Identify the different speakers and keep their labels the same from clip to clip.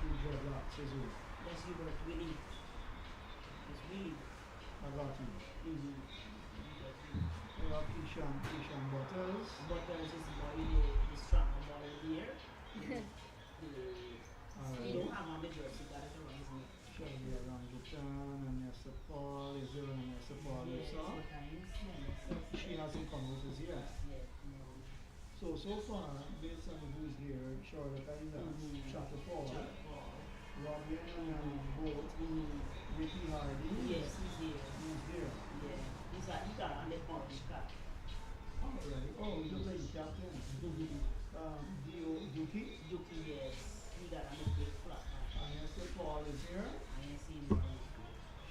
Speaker 1: two dreadlocks as well.
Speaker 2: Yes, you work really. It's really.
Speaker 1: I got you.
Speaker 2: Mm-hmm.
Speaker 1: I got Ishan Butters.
Speaker 2: Butters is boy, the strong boy here. You don't have on the jersey, got it around his neck.
Speaker 1: Shelby Georgetown and Nesta Paul. Is there and Nesta Paul you saw? She hasn't come out as yet. So far, based on who's here, Charlotte Islands, Chatter Paul, Robin and Bolt, Ricky Hardy.
Speaker 2: Yes, he's here.
Speaker 1: He's there.
Speaker 2: Yeah, he got on the orange cap.
Speaker 1: Alright. Oh, he's a lady captain. Duki.
Speaker 2: Duki, yes. He got on the big flat.
Speaker 1: Nesta Paul is here.
Speaker 2: I ain't seen him.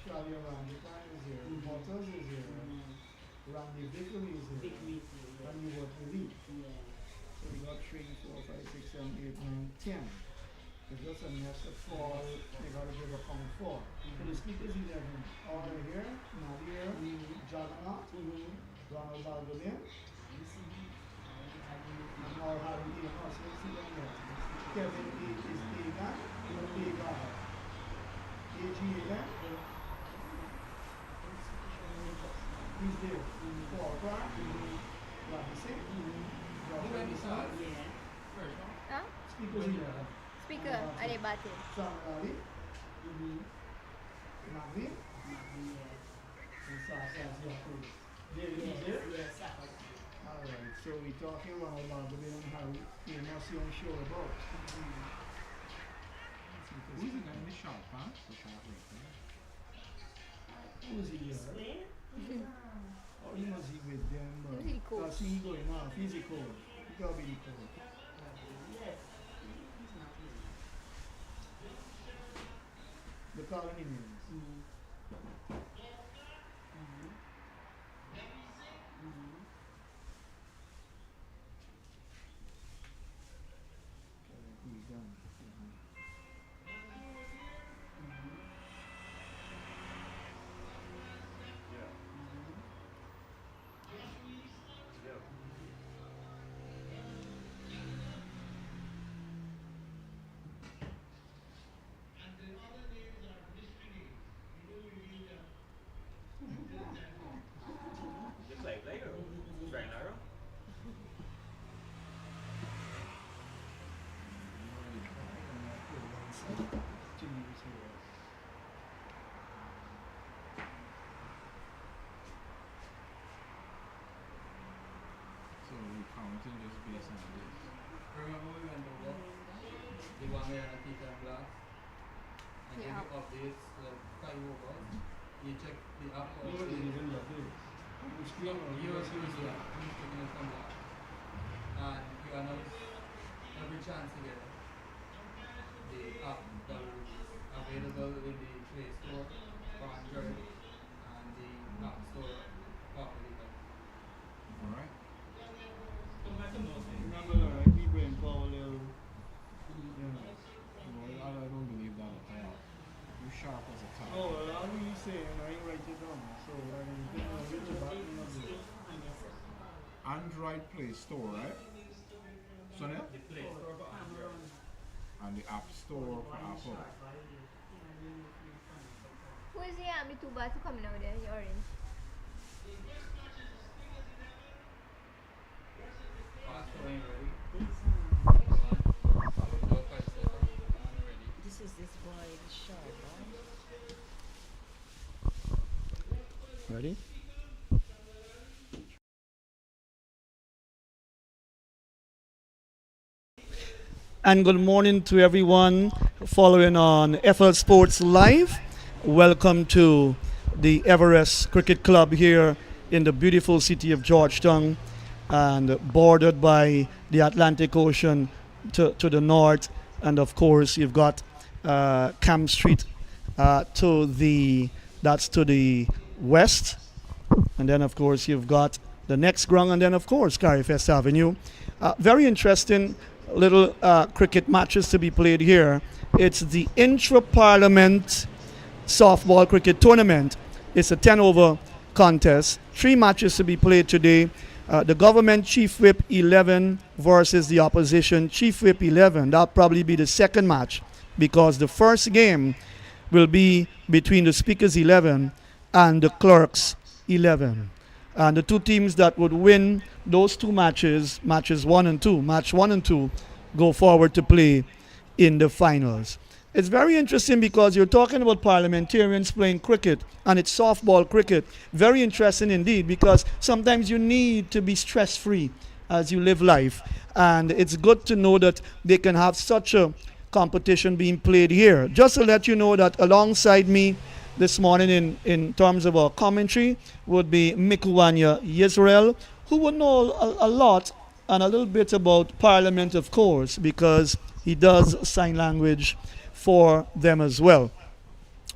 Speaker 1: Shelby Rangitan is here. Butters is here. Randy Vickery is here.
Speaker 2: Vickery is here.
Speaker 1: And you work with Lee.
Speaker 2: Yeah.
Speaker 1: So we got 3, 4, 5, 6, 7, 8, 9, 10. It's just a nest of 4, they got to give a count 4. So the speakers 11 are here, Nadir, Juggernaut, Ronald Balgolin, and all Harry A. Hustle, see them there. Kevin A. is Pagan, Pagan. AG11, he's there. Paul Clark, Rabbi Singh, Joshua Nissan,
Speaker 3: Huh?
Speaker 1: speakers 11.
Speaker 3: Speaker, ada batin.
Speaker 1: Sam Ali, Navin, and Sasas Yakub. There is there?
Speaker 2: Yes,
Speaker 1: Alright, so we're talking about the way on how you must be unsure about.
Speaker 4: Who's the guy in the shop, huh? The shop right there.
Speaker 1: Who's he here?
Speaker 2: Explain?
Speaker 1: Or he must be with them, but
Speaker 3: Who's he coach?
Speaker 1: because he going off, he's the coach. He gotta be the coach.
Speaker 2: Yes. He's not here.
Speaker 1: The colony names. Okay, he's done.
Speaker 5: Just like later. Right now.
Speaker 4: So we counting just based on this.
Speaker 6: Remember we went over the one where I teach and class and give
Speaker 3: Yeah.
Speaker 6: you updates like 5 overs. You check the app or
Speaker 1: You wasn't even the place.
Speaker 6: you was yeah, I'm checking it from that. And you announce every chance you get the app that will be available in the Play Store for Android and the App Store for Apple.
Speaker 4: Alright?
Speaker 1: Remember, right? We bring power little.
Speaker 4: Well, I don't believe that at all. You sharp as a top.
Speaker 1: Oh, well, how do you say? And I write it down. So I can get a little button of this.
Speaker 4: Android Play Store, right? So now?
Speaker 6: The Play Store for Android.
Speaker 4: And the App Store for Apple.
Speaker 3: Who is the army two bats coming out there? The orange.
Speaker 6: Fast going ready.
Speaker 2: This is this boy, the sharp boy.
Speaker 1: Ready? And good morning to everyone following on FL Sports Live. Welcome to the Everest Cricket Club here in the beautiful city of Georgetown and bordered by the Atlantic Ocean to the north. And of course, you've got Camp Street to the west. And then, of course, you've got the next ground, and then, of course, Carifest Avenue. Very interesting little cricket matches to be played here. It's the Intra-Parliament Softball Cricket Tournament. It's a 10-over contest. 3 matches to be played today. The government Chief Whip 11 versus the opposition Chief Whip 11. That'll probably be the second match because the first game will be between the Speakers 11 and the Clerks 11. And the two teams that would win those two matches, match 1 and 2, go forward to play in the finals. It's very interesting because you're talking about parliamentarians playing cricket, and it's softball cricket. Very interesting indeed, because sometimes you need to be stress-free as you live life. And it's good to know that they can have such a competition being played here. Just to let you know that alongside me this morning in terms of our commentary would be Mikuwanya Yisrael, who would know a lot and a little bit about Parliament, of course, because he does sign language for them as well.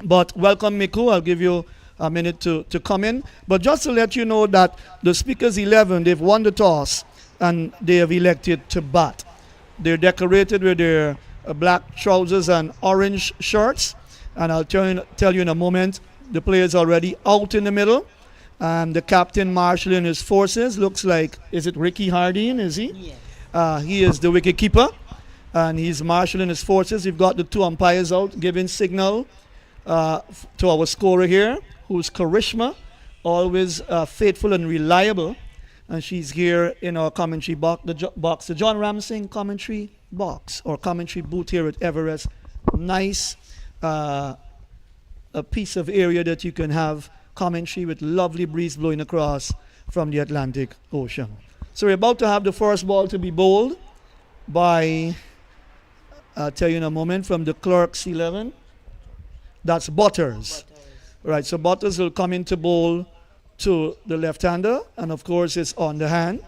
Speaker 1: But welcome, Miku. I'll give you a minute to come in. But just to let you know that the Speakers 11, they've won the toss and they have elected to bat. They're decorated with their black trousers and orange shirts. And I'll tell you in a moment, the players already out in the middle. And the captain marshalling his forces looks like, is it Ricky Hardin, is he?
Speaker 2: Yes.
Speaker 1: He is the wicket keeper. And he's marshalling his forces. We've got the two umpires out giving signal to our scorer here, who's Karishma, always faithful and reliable. And she's here in our commentary box, the John Ramsing commentary box or commentary booth here at Everest. Nice a piece of area that you can have commentary with lovely breeze blowing across from the Atlantic Ocean. So we're about to have the first ball to be bowled by, I'll tell you in a moment, from the Clerks 11. That's Butters. Right, so Butters will come into bowl to the left-hander, and of course it's on the hand,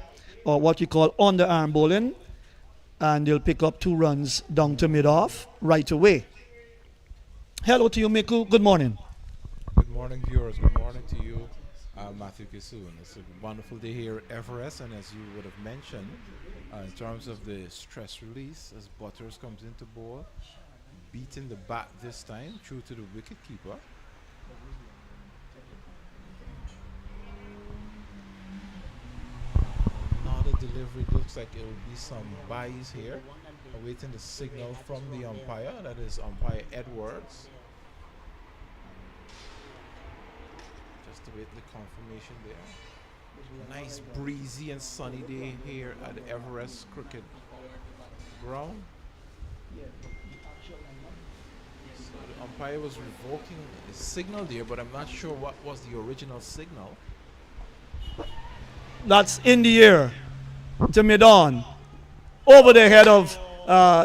Speaker 1: or what you call on the arm bowling, and they'll pick up 2 runs down to mid-off right away. Hello to you, Miku. Good morning.
Speaker 4: Good morning, viewers. Good morning to you, Matthew Kisoon. It's a wonderful day here at Everest, and as you would have mentioned, in terms of the stress release, as Butters comes into bowl, beating the bat this time, true to the wicket keeper. Now the delivery looks like it will be some byes here, awaiting the signal from the umpire, that is umpire Edwards. Just to wait the confirmation there. Nice breezy and sunny day here at the Everest Cricket Ground. So the umpire was revoking a signal there, but I'm not sure what was the original signal.
Speaker 1: That's in the air to mid-on. Over the head of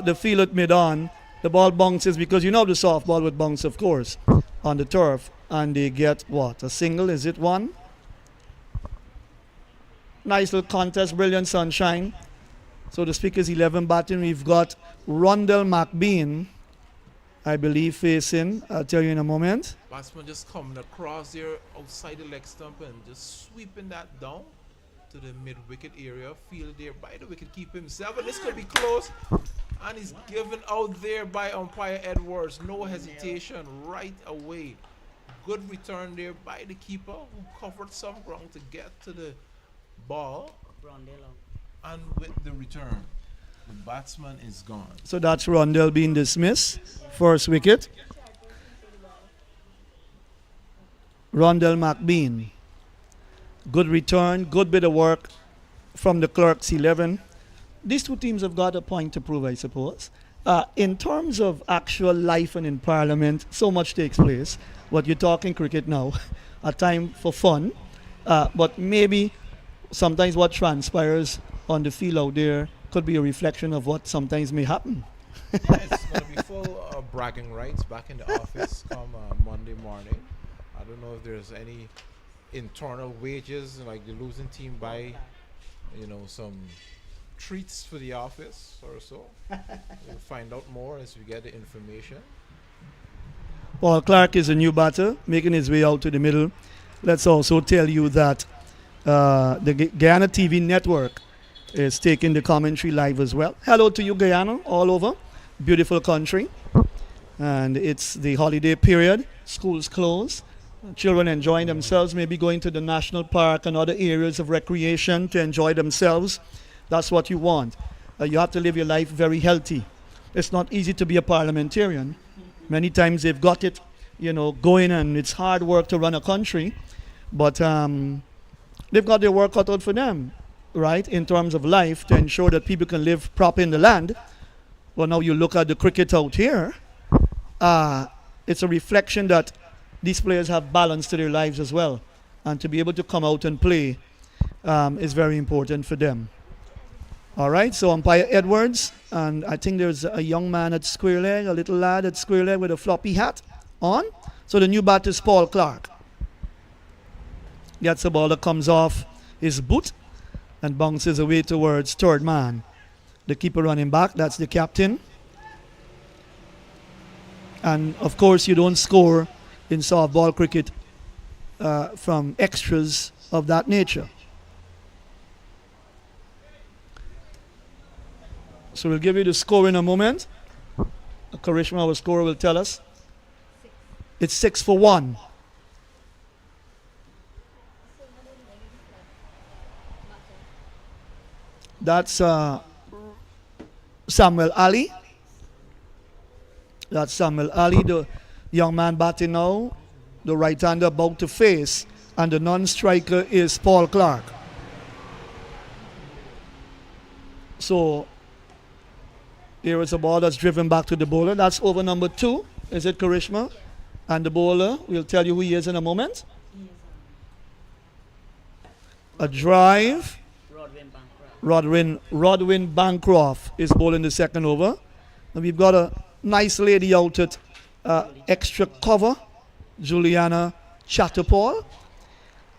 Speaker 1: the field at mid-on. The ball bounces, because you know the softball would bounce, of course, on the turf. And they get what? A single? Is it one? Nice little contest, brilliant sunshine. So the Speakers 11 batting, we've got Rondell McBean, I believe, facing. I'll tell you in a moment.
Speaker 4: Batsman just coming across there outside the leg stump and just sweeping that down to the mid-wicket area, fielded there by the wicket-keeper himself. And this could be close. And he's given out there by umpire Edwards. No hesitation, right away. Good return there by the keeper, who covered some ground to get to the ball. And with the return, the batsman is gone.
Speaker 1: So that's Rondell being dismissed. First wicket. Rondell McBean. Good return, good bit of work from the Clerks 11. These two teams have got a point to prove, I suppose. In terms of actual life and in Parliament, so much takes place. What you're talking cricket now, a time for fun. But maybe sometimes what transpires on the field out there could be a reflection of what sometimes may happen.
Speaker 4: It's going to be full bragging rights back in the office come Monday morning. I don't know if there's any internal wages, like the losing team buy, some treats for the office or so. We'll find out more as we get the information.
Speaker 1: Paul Clark is a new batter, making his way out to the middle. Let's also tell you that the Guyana TV network is taking the commentary live as well. Hello to you, Guyana, all over. Beautiful country. And it's the holiday period. Schools closed. Children enjoying themselves, maybe going to the national park and other areas of recreation to enjoy themselves. That's what you want. You have to live your life very healthy. It's not easy to be a parliamentarian. Many times they've got it, going, and it's hard work to run a country. But they've got their work cut out for them, right, in terms of life, to ensure that people can live proper in the land. Well, now you look at the cricket out here, it's a reflection that these players have balance to their lives as well. And to be able to come out and play is very important for them. All right, so umpire Edwards, and I think there's a young man at square leg, a little lad at square leg with a floppy hat on. So the new batter is Paul Clark. Gets a ball that comes off his boot and bounces away towards third man. The keeper running back, that's the captain. And of course you don't score in softball cricket from extras of that nature. So we'll give you the score in a moment. Karishma, our scorer, will tell us. It's 6-1. That's Samuel Ali. That's Samuel Ali, the young man batting now. The right-hander about to face. And the non-striker is Paul Clark. So here is a ball that's driven back to the bowler. That's over number 2. Is it Karishma? And the bowler, we'll tell you who he is in a moment. A drive. Rodwin Bancroft is bowling the second over. And we've got a nice lady out at extra cover, Juliana Chatterpaul.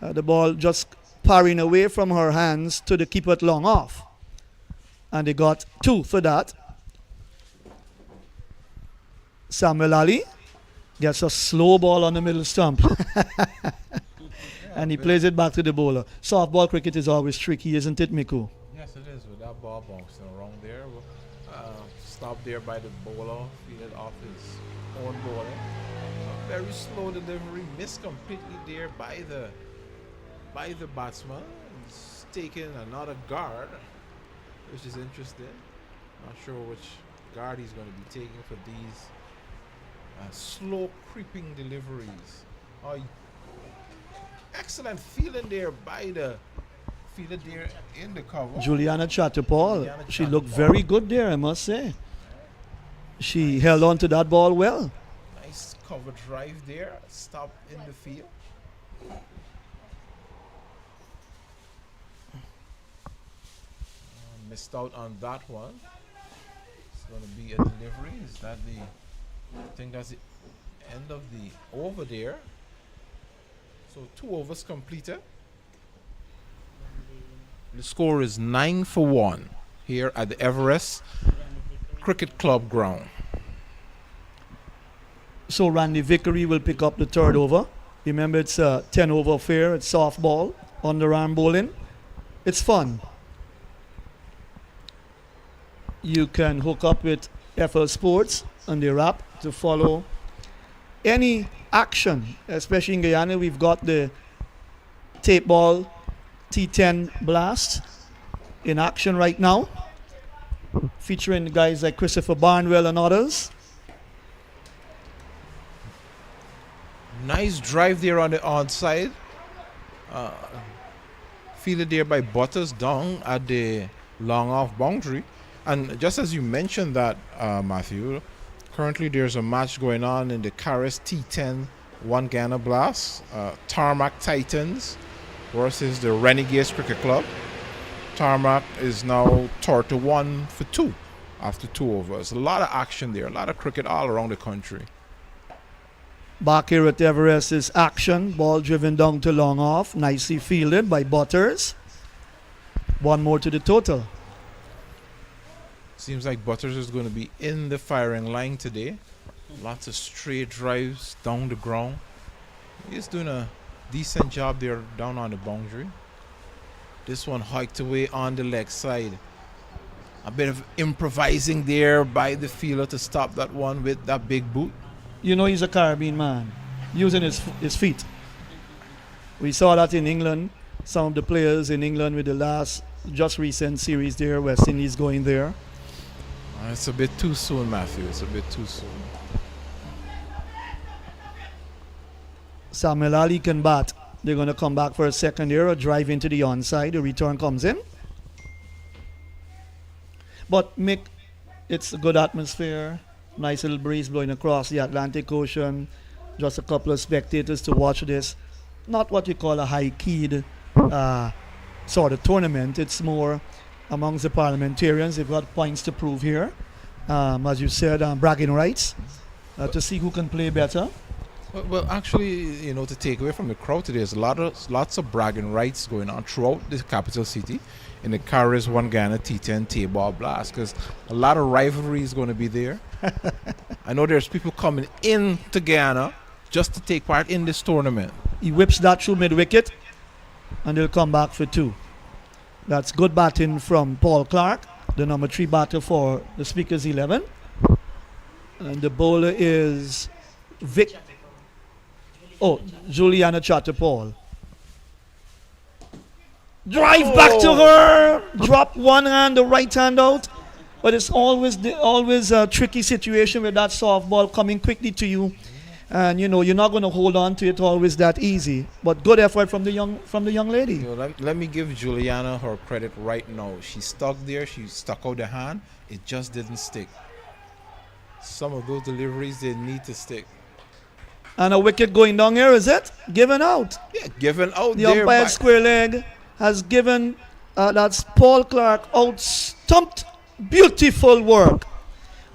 Speaker 1: The ball just parrying away from her hands to the keeper at long off. And they got 2 for that. Samuel Ali gets a slow ball on the middle stump. And he plays it back to the bowler. Softball cricket is always tricky, isn't it, Miku?
Speaker 4: Yes, it is, with that ball bouncing around there. Stopped there by the bowler, fielded off his own bowler. A very slow delivery, missed completely there by the batsman. He's taking another guard, which is interesting. Not sure which guard he's going to be taking for these slow creeping deliveries. Excellent fielding there by the fielder there in the cover.
Speaker 1: Juliana Chatterpaul. She looked very good there, I must say. She held on to that ball well.
Speaker 4: Nice cover drive there. Stop in the field. Missed out on that one. It's going to be a delivery. Is that I think that's the end of the over there. So 2 overs completed. The score is 9-1 here at the Everest Cricket Club ground.
Speaker 1: So Randy Vickery will pick up the third over. Remember, it's a 10-over affair. It's softball, underarm bowling. It's fun. You can hook up with FL Sports on their app to follow any action. Especially in Guyana, we've got the tape ball T10 Blast in action right now, featuring guys like Christopher Barnwell and others.
Speaker 4: Nice drive there on the onside. Fielded there by Butters down at the long off boundary. And just as you mentioned that, Matthew, currently there's a match going on in the Caris T10 1 Guyana Blast. Tarmac Titans versus the Renegades Cricket Club. Tarmac is now 31 for 2 after 2 overs. A lot of action there, a lot of cricket all around the country.
Speaker 1: Back here at Everest is action. Ball driven down to long off. Nicely fielded by Butters. 1 more to the total.
Speaker 4: Seems like Butters is going to be in the firing line today. Lots of straight drives down the ground. He's doing a decent job there down on the boundary. This one hiked away on the leg side. A bit of improvising there by the fielder to stop that one with that big boot.
Speaker 1: You know he's a Caribbean man, using his feet. We saw that in England. Some of the players in England with the last, just recent series there, West Indies going there.
Speaker 4: It's a bit too soon, Matthew. It's a bit too soon.
Speaker 1: Samuel Ali can bat. They're going to come back for a second here, a drive into the onside. The return comes in. But Mick, it's a good atmosphere. Nice little breeze blowing across the Atlantic Ocean. Just a couple of spectators to watch this. Not what you call a high-keyed sort of tournament. It's more amongst the parliamentarians. They've got points to prove here. As you said, bragging rights to see who can play better.
Speaker 4: Well, actually, to take away from the crowd today, there's lots of bragging rights going on throughout the capital city in the Carries One Guyana T10 T-ball blast, because a lot of rivalry is going to be there. I know there's people coming in to Guyana just to take part in this tournament.
Speaker 1: He whips that through mid-wicket, and they'll come back for 2. That's good batting from Paul Clark, the number 3 batter for the Speakers 11. And the bowler is Juliana Chatterpaul. Drive back to her. Drop one hand, the right hand out. But it's always a tricky situation with that softball coming quickly to you. And you're not going to hold on to it always that easy. But good effort from the young lady.
Speaker 4: Let me give Juliana her credit right now. She stuck there. She stuck out the hand. It just didn't stick. Some of those deliveries, they need to stick.
Speaker 1: And a wicket going down here, is it? Given out.
Speaker 4: Yeah, given out
Speaker 1: The
Speaker 4: there.
Speaker 1: umpire square leg has given, that's Paul Clark, out stumped. Beautiful work.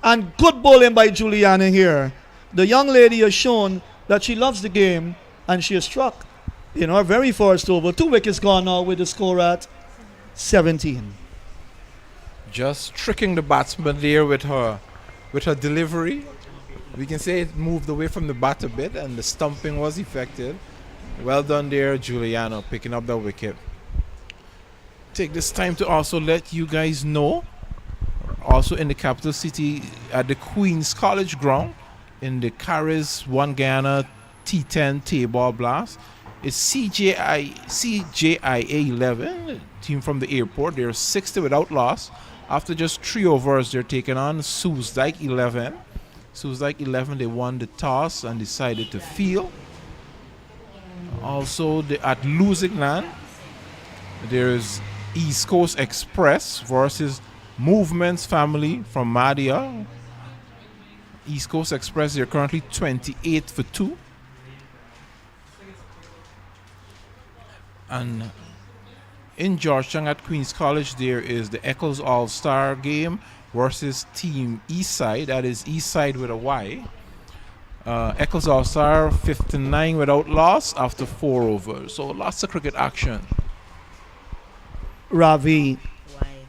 Speaker 1: And good bowling by Juliana here. The young lady has shown that she loves the game, and she has struck. Her very first over. 2 wickets gone now with the score at 17.
Speaker 4: Just tricking the batsman there with her delivery. We can say it moved away from the bat a bit, and the stumping was effective. Well done there, Juliana, picking up that wicket. Take this time to also let you guys know, also in the capital city at the Queen's College ground, in the Carries One Guyana T10 T-ball blast, it's CJIA 11, team from the airport. They're 60 without loss. After just 3 overs, they're taking on Soosdijk 11. Soosdijk 11, they won the toss and decided to field. Also, at Lusignan, there's East Coast Express versus Movements Family from Madia. East Coast Express, they're currently 28 for 2. And in Georgetown at Queen's College, there is the Eccles All-Star game versus Team Eastside. That is Eastside with a Y. Eccles All-Star 59 without loss after 4 overs. So lots of cricket action.
Speaker 1: Ravi
Speaker 2: Wide.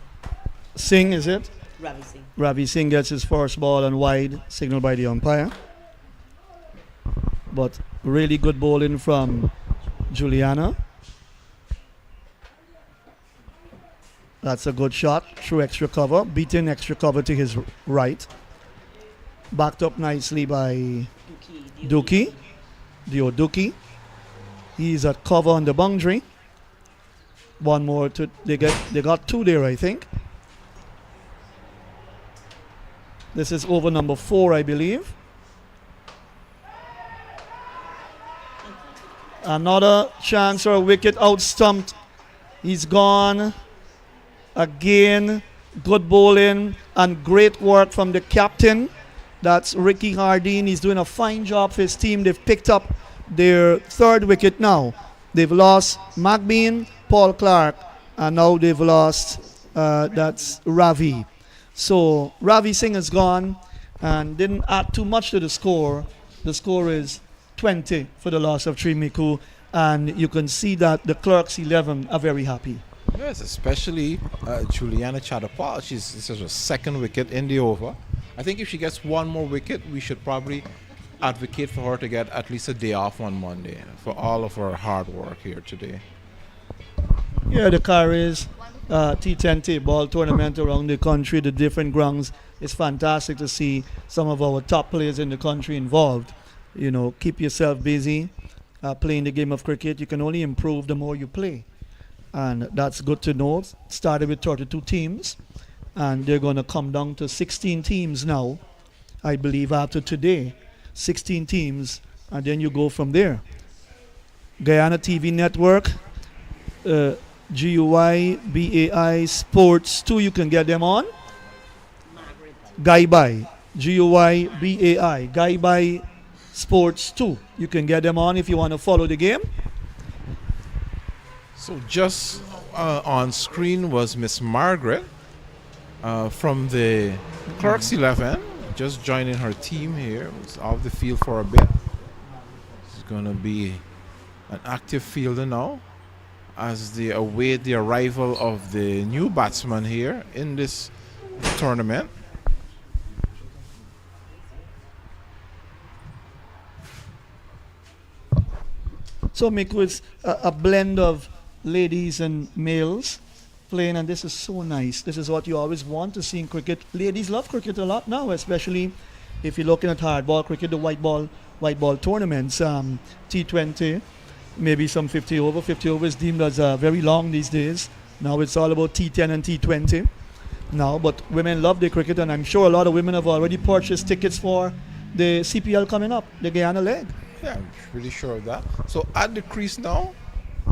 Speaker 1: Singh, is it?
Speaker 2: Ravi Singh.
Speaker 1: Ravi Singh gets his first ball and wide, signaled by the umpire. But really good bowling from Juliana. That's a good shot through extra cover, beating extra cover to his right. Backed up nicely by Dookie. Dio Dookie. He's at cover on the boundary. One more to they got 2 there, I think. This is over number 4, I believe. Another chance or a wicket out stumped. He's gone. Again, good bowling and great work from the captain. That's Ricky Hardeen. He's doing a fine job for his team. They've picked up their 3rd wicket now. They've lost McBean, Paul Clark, and now they've lost, that's Ravi. So Ravi Singh is gone and didn't add too much to the score. The score is 20 for the loss of Trimiku, and you can see that the Clerks 11 are very happy.
Speaker 4: Yes, especially Juliana Chatterpaul. This is her 2nd wicket in the over. I think if she gets 1 more wicket, we should probably advocate for her to get at least a day off on Monday for all of her hard work here today.
Speaker 1: Yeah, the Carries T10 T-ball tournament around the country, the different grounds. It's fantastic to see some of our top players in the country involved. Keep yourself busy playing the game of cricket. You can only improve the more you play. And that's good to know. Started with 32 teams. and they're going to come down to 16 teams now, I believe, after today. 16 teams, and then you go from there. Guyana TV Network, GUI, Sports 2, you can get them on. Guy Guy Sports 2. You can get them on if you want to follow the game.
Speaker 4: So just on screen was Miss Margaret from the Clerks 11, just joining her team here. Was off the field for a bit. She's going to be an active fielder now as they await the arrival of the new batsman here in this tournament.
Speaker 1: So Miku, it's a blend of ladies and males playing, and this is so nice. This is what you always want to see in cricket. Ladies love cricket a lot now, especially if you're looking at hardball cricket, the white ball tournaments, T20, maybe some 50 over. 50 over is deemed as very long these days. Now it's all about T10 and T20 now, but women love their cricket, and I'm sure a lot of women have already purchased tickets for the CPL coming up, the Guyana leg.
Speaker 4: Yeah, I'm pretty sure of that. So at the crease now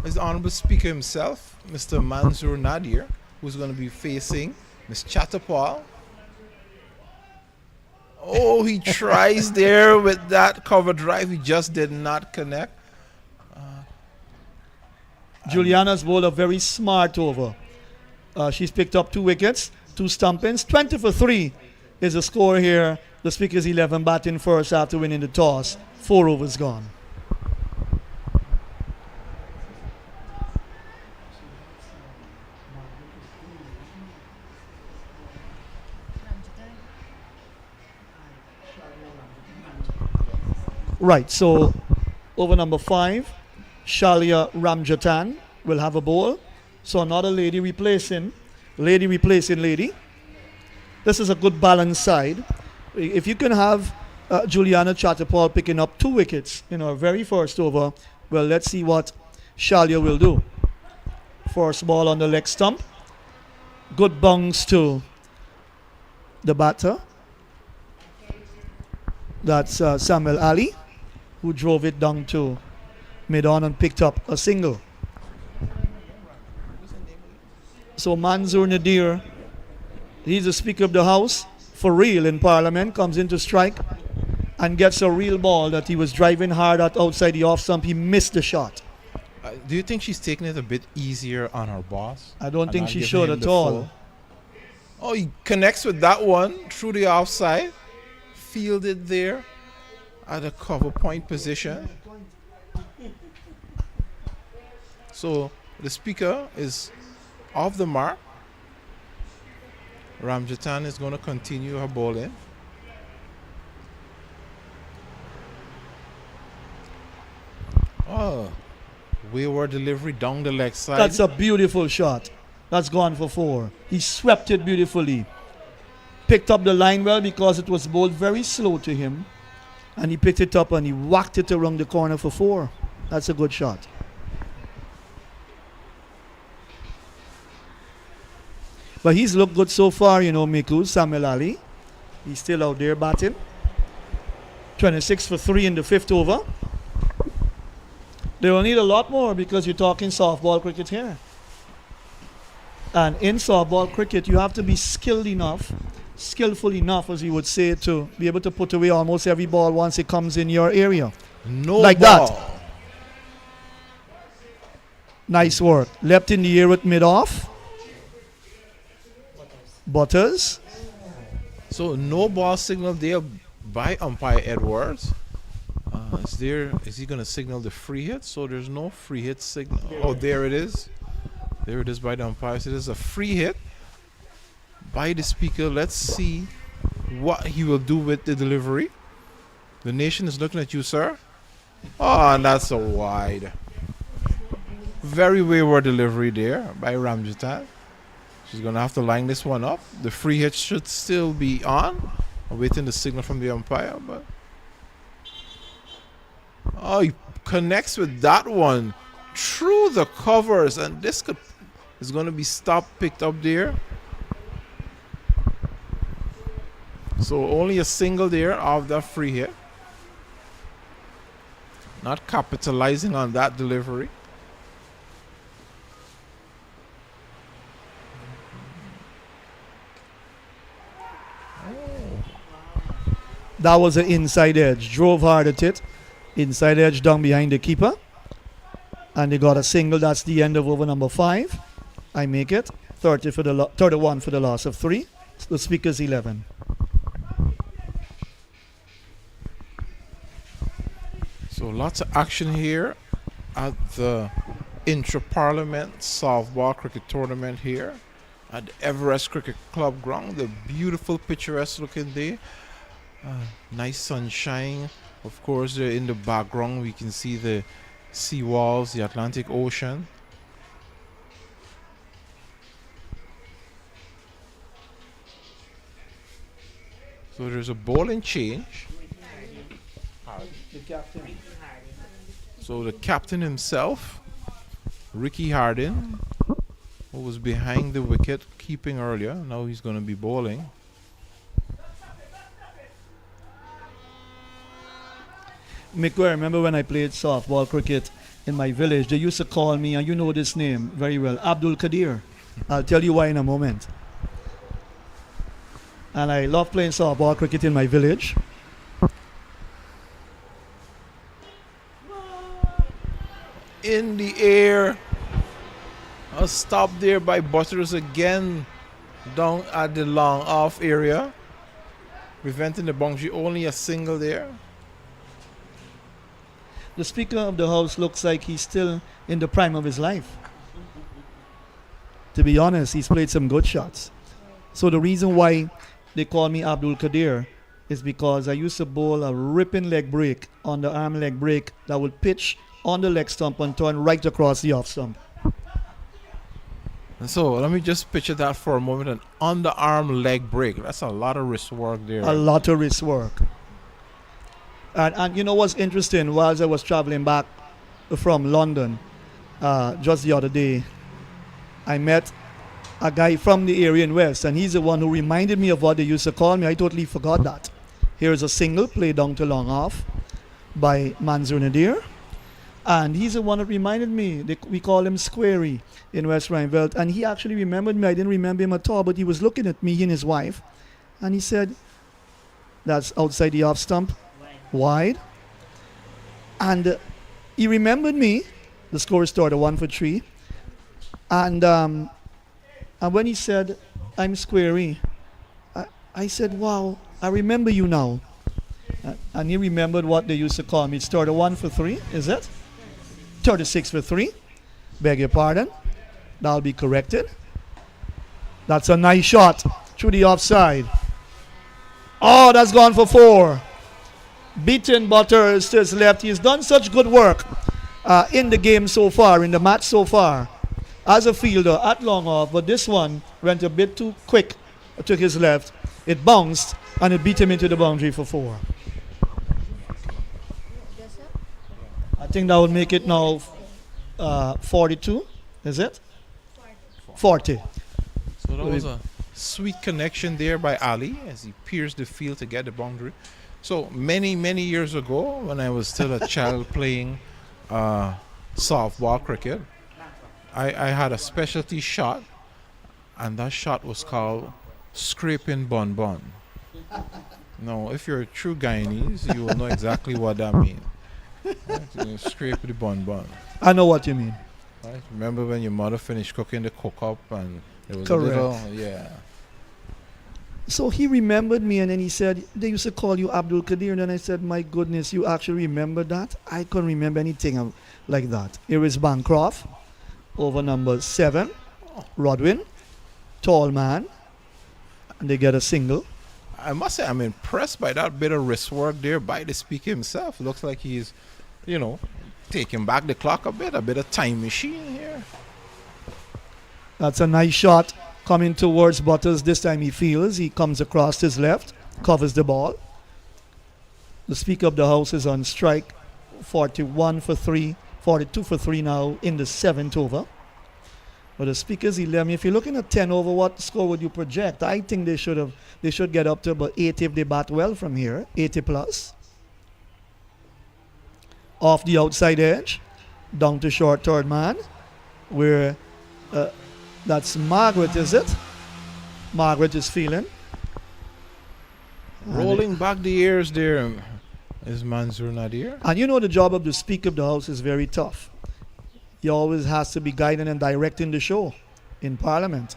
Speaker 4: is the Honorable Speaker himself, Mr. Manzoor Nadir, who's going to be facing Ms. Chatterpal. Oh, he tries there with that cover drive. He just did not connect.
Speaker 1: Juliana's bowled a very smart over. She's picked up 2 wickets, 2 stumpings. 20 for 3 is the score here. The Speaker's 11 batting first after winning the toss. 4 overs gone. Right, so over number 5, Shalia Ramjatan will have a bowl. So another lady replacing lady. This is a good balanced side. If you can have Juliana Chatterpal picking up 2 wickets in her very first over, well, let's see what Shalia will do. First ball on the leg stump. Good bounce to the batter. That's Samuel Ali, who drove it down to mid-on and picked up a single. So Manzoor Nadir, he's the Speaker of the House, for real in Parliament, comes in to strike and gets a real ball that he was driving hard at outside the off stump. He missed the shot.
Speaker 4: Do you think she's taking it a bit easier on her boss?
Speaker 1: I don't
Speaker 4: And
Speaker 1: think
Speaker 4: not
Speaker 1: she
Speaker 4: giving
Speaker 1: should
Speaker 4: him
Speaker 1: at
Speaker 4: the
Speaker 1: all.
Speaker 4: full? Oh, he connects with that one through the offside. Fielded there at a cover point position. So the Speaker is off the mark. Ramjatan is going to continue her bowling. Oh, wayward delivery down the leg side.
Speaker 1: That's a beautiful shot. That's gone for 4. He swept it beautifully. Picked up the line well because it was bowled very slow to him. And he picked it up and he whacked it around the corner for 4. That's a good shot. But he's looked good so far, you know, Miku, Samuel Ali. He's still out there batting. 26 for 3 in the 5th over. They will need a lot more because you're talking softball cricket here. And in softball cricket, you have to be skillful enough, as you would say, to be able to put away almost every ball once it comes in your area.
Speaker 4: No
Speaker 1: like
Speaker 4: ball.
Speaker 1: that. Nice work. Left in the air with mid-off. Butters.
Speaker 4: So no ball signal there by umpire Edwards. Is he going to signal the free hit? So there's no free hit signal. Oh, there it is. There it is by the umpire. So there's a free hit by the Speaker. Let's see what he will do with the delivery. The nation is looking at you, sir. Oh, and that's a wide. Very wayward delivery there by Ramjatan. She's going to have to line this one up. The free hit should still be on. Awaiting the signal from the umpire, but... Oh, he connects with that one through the covers, and this is going to be stopped, picked up there. So only a single there of the free hit. Not capitalizing on that delivery.
Speaker 1: That was an inside edge. Drove hard at it. Inside edge down behind the keeper. And they got a single. That's the end of over number 5. I make it 31 for the loss of 3. The speaker's 11.
Speaker 4: So lots of action here at the Intra-Parliament Softball Cricket Tournament here at the Everest Cricket Club ground. The beautiful picturesque looking day. Nice sunshine. Of course, in the background we can see the sea walls, the Atlantic Ocean. So there's a bowling change.
Speaker 1: The captain.
Speaker 4: So the captain himself, Ricky Hardin, who was behind the wicket keeping earlier, now he's going to be bowling.
Speaker 1: Mick, I remember when I played softball cricket in my village, they used to call me, and you know this name very well, Abdul Kadir. I'll tell you why in a moment. And I love playing softball cricket in my village.
Speaker 4: In the air, a stop there by Butters again down at the long off area, preventing the boundary. Only a single there.
Speaker 1: The Speaker of the House looks like he's still in the prime of his life. To be honest, he's played some good shots. So the reason why they call me Abdul Kadir is because I used to bowl a ripping leg break, on the arm leg break, that would pitch on the leg stump and turn right across the off stump.
Speaker 4: So let me just picture that for a moment. An underarm leg break. That's a lot of wrist work there.
Speaker 1: A lot of wrist work. And you know what's interesting? Whilst I was traveling back from London just the other day, I met a guy from the area in West, and he's the one who reminded me of what they used to call me. I totally forgot that. Here's a single played down to long off by Manzoor Nadir. And he's the one that reminded me. We call him Squarey in West Rhineveld. And he actually remembered me. I didn't remember him at all, but he was looking at me and his wife. And he said, that's outside the off stump, wide. And he remembered me. The score started 1 for 3. And when he said, I'm Squarey, I said, wow, I remember you now. And he remembered what they used to call me. It started 1 for 3, is it? 36 for 3. Beg your pardon. That'll be corrected. That's a nice shot through the offside. Oh, that's gone for 4. Beaten Butters to his left. He's done such good work in the game so far, in the match so far, as a fielder at long off. But this one went a bit too quick to his left. It bounced and it beat him into the boundary for 4. I think that would make it now 42, is it? 40.
Speaker 4: So that was a sweet connection there by Ali as he pierced the field to get the boundary. So many years ago, when I was still a child playing softball cricket, I had a specialty shot, and that shot was called scraping bun bun. Now, if you're a true Guyanese, you will know exactly what that means. Right? You scrape the bun bun.
Speaker 1: I know what you mean.
Speaker 4: Right? Remember when your mother finished cooking the cook up and there was
Speaker 1: Correct.
Speaker 4: a little, yeah.
Speaker 1: So he remembered me, and then he said, they used to call you Abdul Kadir. And then I said, my goodness, you actually remember that? I couldn't remember anything like that. Here is Bancroft over number 7. Rodwin, tall man, and they get a single.
Speaker 4: I must say, I'm impressed by that bit of wrist work there by the speaker himself. Looks like he's, taking back the clock a bit of time machine here.
Speaker 1: That's a nice shot coming towards Butters. This time he feels. He comes across his left, covers the ball. The Speaker of the House is on strike. 41 for 3, 42 for 3 now in the 7th over. But the speakers 11, if you're looking at 10 over, what score would you project? I think they should get up to about 80 if they bat well from here, 80 plus. Off the outside edge, down to short third man, where that's Margaret, is it? Margaret is feeling.
Speaker 4: Rolling back the ears there is Mansour Nadir.
Speaker 1: And you know the job of the Speaker of the House is very tough. He always has to be guiding and directing the show in Parliament.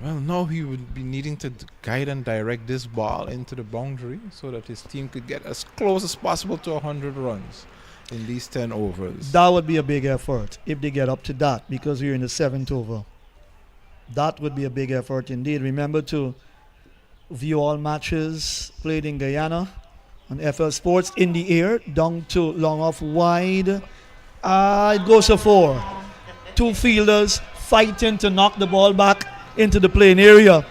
Speaker 4: Well, now he would be needing to guide and direct this ball into the boundary so that his team could get as close as possible to 100 runs in these 10 overs.
Speaker 1: That would be a big effort if they get up to that, because we're in the 7th over. That would be a big effort indeed. Remember to view all matches played in Guyana on FL Sports. In the air, down to long off wide. It goes to 4. Two fielders fighting to knock the ball back into the playing area,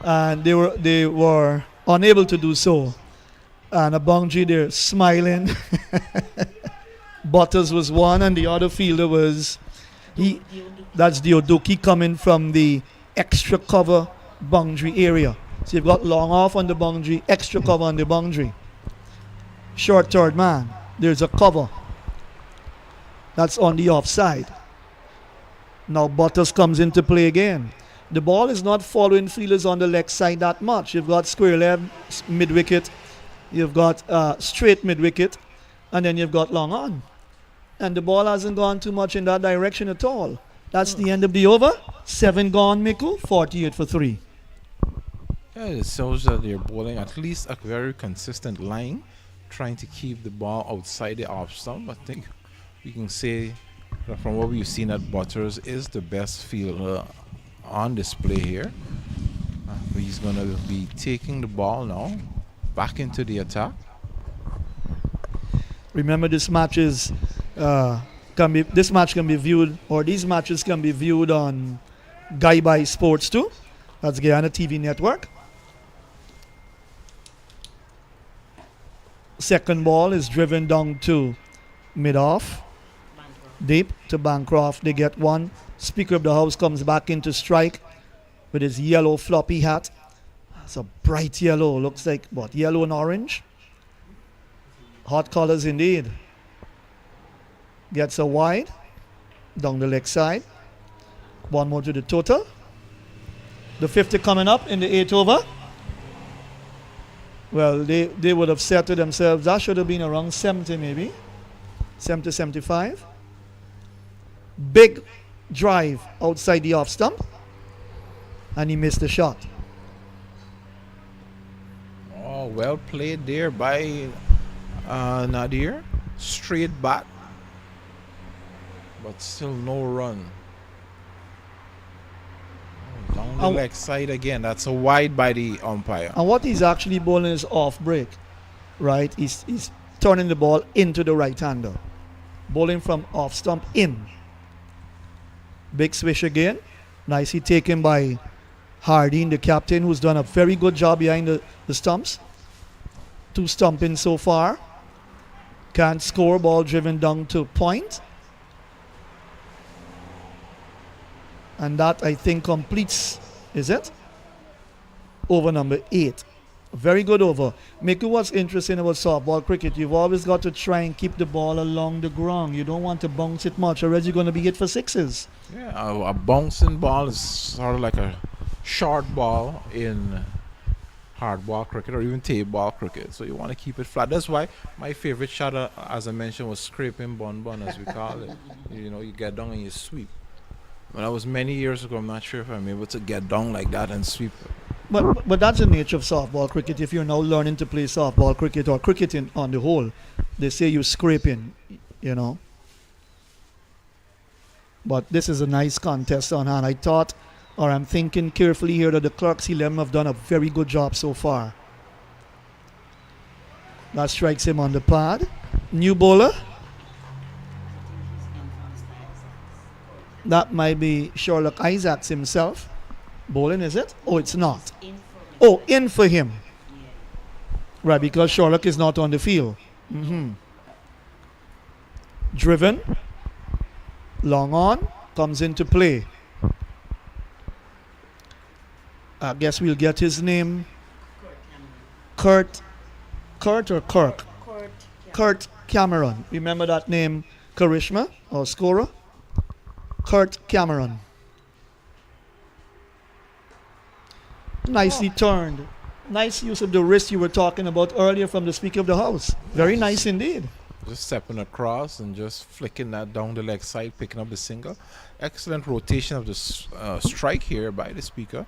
Speaker 1: and they were unable to do so. And a boundary there, smiling. Butters was one, and the other fielder was that's the Oduki coming from the extra cover boundary area. So you've got long off on the boundary, extra cover on the boundary. Short third man, there's a cover. That's on the offside. Now Butters comes into play again. The ball is not following fielders on the leg side that much. You've got square leg, mid-wicket. You've got straight mid-wicket. And then you've got long on. And the ball hasn't gone too much in that direction at all. That's the end of the over. 7 gone, Miku. 48 for 3.
Speaker 4: Yeah, it shows that they're bowling at least a very consistent line, trying to keep the ball outside the off stump. I think we can say that from what we've seen that Butters is the best fielder on display here. He's going to be taking the ball now back into the attack.
Speaker 1: Remember, this match is this match can be viewed, or these matches can be viewed on Guy Sports too. That's Guyana TV network. Second ball is driven down to mid-off, deep to Bancroft. They get one. Speaker of the House comes back into strike with his yellow floppy hat. It's a bright yellow, looks like what, yellow and orange. Hot colors indeed. Gets a wide down the leg side. One more to the total. The 50 coming up in the 8th over. Well, they would have said to themselves, that should have been around 70 maybe. 70, 75. Big drive outside the off stump. And he missed the shot.
Speaker 4: Oh, well played there by Nadir. Straight bat. But still no run. Down the leg side again. That's a wide by the umpire.
Speaker 1: And what he's actually bowling is off break, right? He's turning the ball into the right-hander. Bowling from off stump in. Big swish again. Nicely taken by Hardin, the captain, who's done a very good job behind the stumps. 2 stumping so far. Can't score, ball driven down to point. And that, I think, completes, is it? Over number 8. Very good over. Miku, what's interesting about softball cricket, you've always got to try and keep the ball along the ground. You don't want to bounce it much, or else you're going to be hit for 6s.
Speaker 4: Yeah, a bouncing ball is sort of like a short ball in hardball cricket or even tape ball cricket. So you want to keep it flat. That's why my favorite shot, as I mentioned, was scraping bun, as we call it. You know, you get down and you sweep. Well, that was many years ago. I'm not sure if I'm able to get down like that and sweep.
Speaker 1: But that's the nature of softball cricket. If you're now learning to play softball cricket or cricket on the whole, they say you're scraping, you know. But this is a nice contest on hand. I thought, or I'm thinking carefully here, that the Clerks 11 have done a very good job so far. That strikes him on the pad. New bowler. That might be Sherlock Isaacs himself. Bowling, is it? Oh, it's not. Oh, in for him. Right, because Sherlock is not on the field. Driven. Long on comes into play. I guess we'll get his name. Kurt. Kurt or Kirk?
Speaker 2: Court.
Speaker 1: Kurt Cameron. Remember that name, Karishma or scorer? Kurt Cameron. Nicely turned. Nice use of the wrist you were talking about earlier from the Speaker of the House. Very nice indeed.
Speaker 4: Just stepping across and just flicking that down the leg side, picking up the single. Excellent rotation of the strike here by the speaker,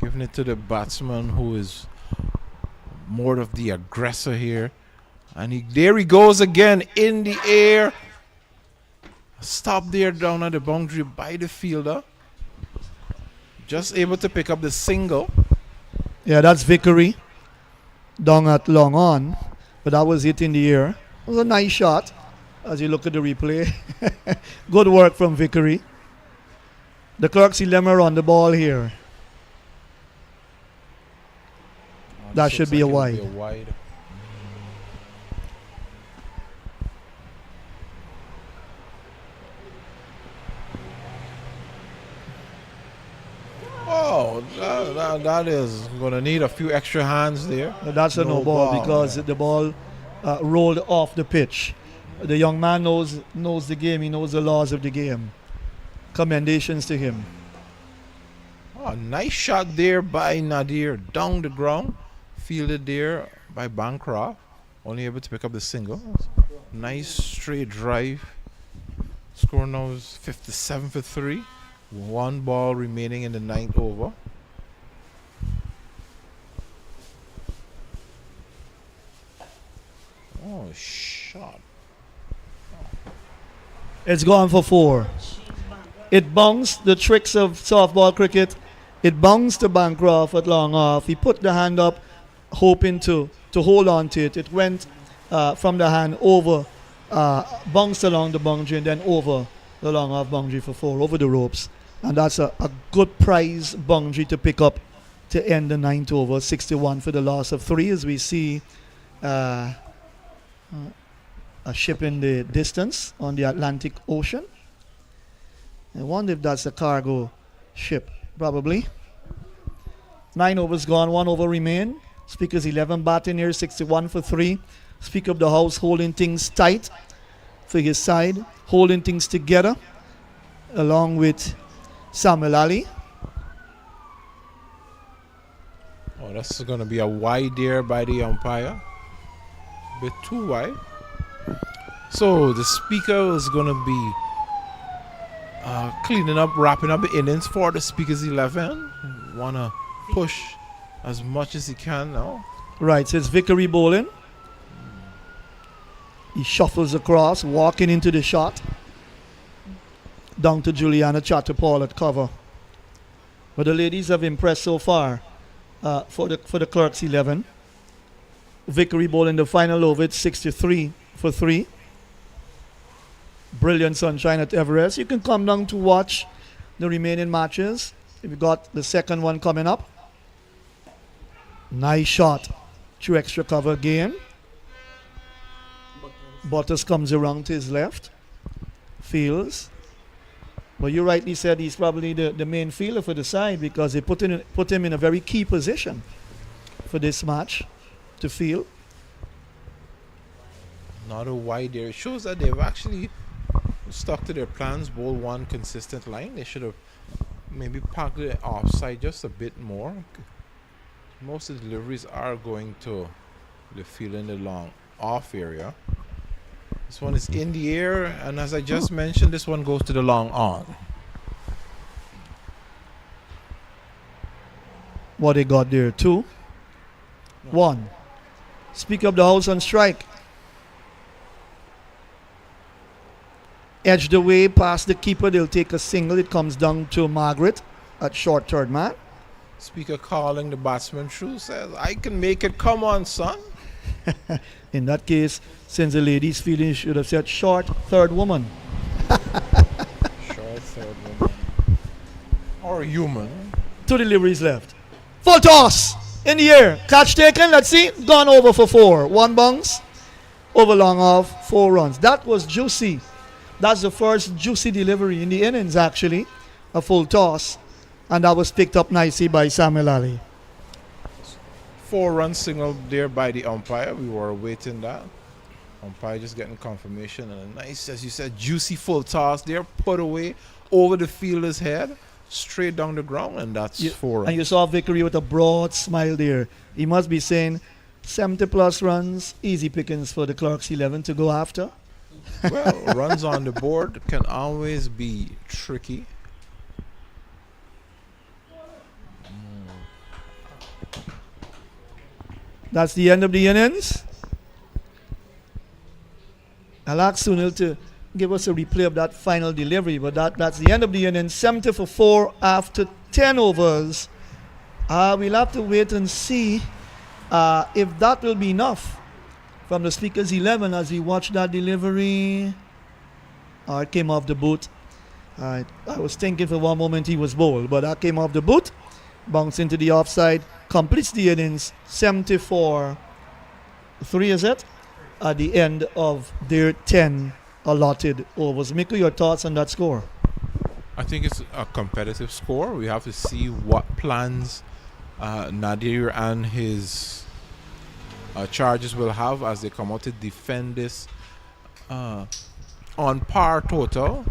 Speaker 4: giving it to the batsman who is more of the aggressor here. And there he goes again in the air. Stop there down at the boundary by the fielder. Just able to pick up the single.
Speaker 1: Yeah, that's Vickery down at long on, but that was it in the air. It was a nice shot as you look at the replay. Good work from Vickery. The Clerks 11 are on the ball here. That should be a wide.
Speaker 4: Oh, that is going to need a few extra hands there.
Speaker 1: That's a no ball because the ball rolled off the pitch. The young man knows the game. He knows the laws of the game. Commendations to him.
Speaker 4: Oh, nice shot there by Nadir down the ground. Fielded there by Bancroft. Only able to pick up the single. Nice straight drive. Score now is 57 for 3. One ball remaining in the 9th over. Oh, shot.
Speaker 1: It's gone for 4. It bounced, the tricks of softball cricket. It bounced to Bancroft at long off. He put the hand up, hoping to hold on to it. It went from the hand over, bounced along the boundary and then over the long off boundary for 4, over the ropes. And that's a good prize boundary to pick up to end the 9th over. 61 for the loss of 3 as we see a ship in the distance on the Atlantic Ocean. I wonder if that's a cargo ship. Probably. 9 overs gone, 1 over remain. Speaker's 11 batting here, 61 for 3. Speaker of the House holding things tight for his side, holding things together along with Samuel Ali.
Speaker 4: Oh, that's going to be a wide there by the umpire. A bit too wide. So the speaker is going to be cleaning up, wrapping up the innings for the Speaker's 11. Want to push as much as he can now.
Speaker 1: Right, so it's Vickery bowling. He shuffles across, walking into the shot. Down to Juliana Chatterpaul at cover. But the ladies have impressed so far for the Clerks 11. Vickery bowling the final over, it's 63 for 3. Brilliant sunshine at Everest. You can come down to watch the remaining matches. We've got the second one coming up. Nice shot. Through extra cover again. Butters comes around to his left. Fields. But you rightly said he's probably the main fielder for the side because they put him in a very key position for this match to field.
Speaker 4: Not a wide there. It shows that they've actually stuck to their plans, bowl one consistent line. They should have maybe parked the offside just a bit more. Most of the deliveries are going to the field in the long off area. This one is in the air, and as I just mentioned, this one goes to the long on.
Speaker 1: What they got there? 2, 1. Speaker of the House on strike. Edged away past the keeper. They'll take a single. It comes down to Margaret at short third man.
Speaker 4: Speaker calling the batsman through, says, I can make it. Come on, son.
Speaker 1: In that case, since the ladies feeling, should have said short third woman.
Speaker 4: Short third woman. Or human.
Speaker 1: 2 deliveries left. Full toss in the air. Catch taken. Let's see. Gone over for 4. 1 bounce. Over long off. 4 runs. That was juicy. That's the first juicy delivery in the innings, actually, a full toss, and that was picked up nicely by Samuel Ali.
Speaker 4: 4 run signal there by the umpire. We were awaiting that. Umpire just getting confirmation, and a nice, as you said, juicy full toss there, put away over the fielder's head, straight down the ground, and that's 4 runs.
Speaker 1: And you saw Vickery with a broad smile there. He must be saying 70 plus runs, easy pickings for the Clerks 11 to go after.
Speaker 4: Well, runs on the board can always be tricky.
Speaker 1: That's the end of the innings. I'll ask Sunil to give us a replay of that final delivery, but that's the end of the innings. 70 for 4 after 10 overs. We'll have to wait and see if that will be enough from the Speaker's 11 as we watch that delivery. It came off the boot. I was thinking for one moment he was bowled, but that came off the boot, bounced into the offside, completes the innings. 74-3, is it? At the end of their 10 allotted overs. Miko, your thoughts on that score?
Speaker 4: I think it's a competitive score. We have to see what plans Nadir and his charges will have as they come out to defend this on par total.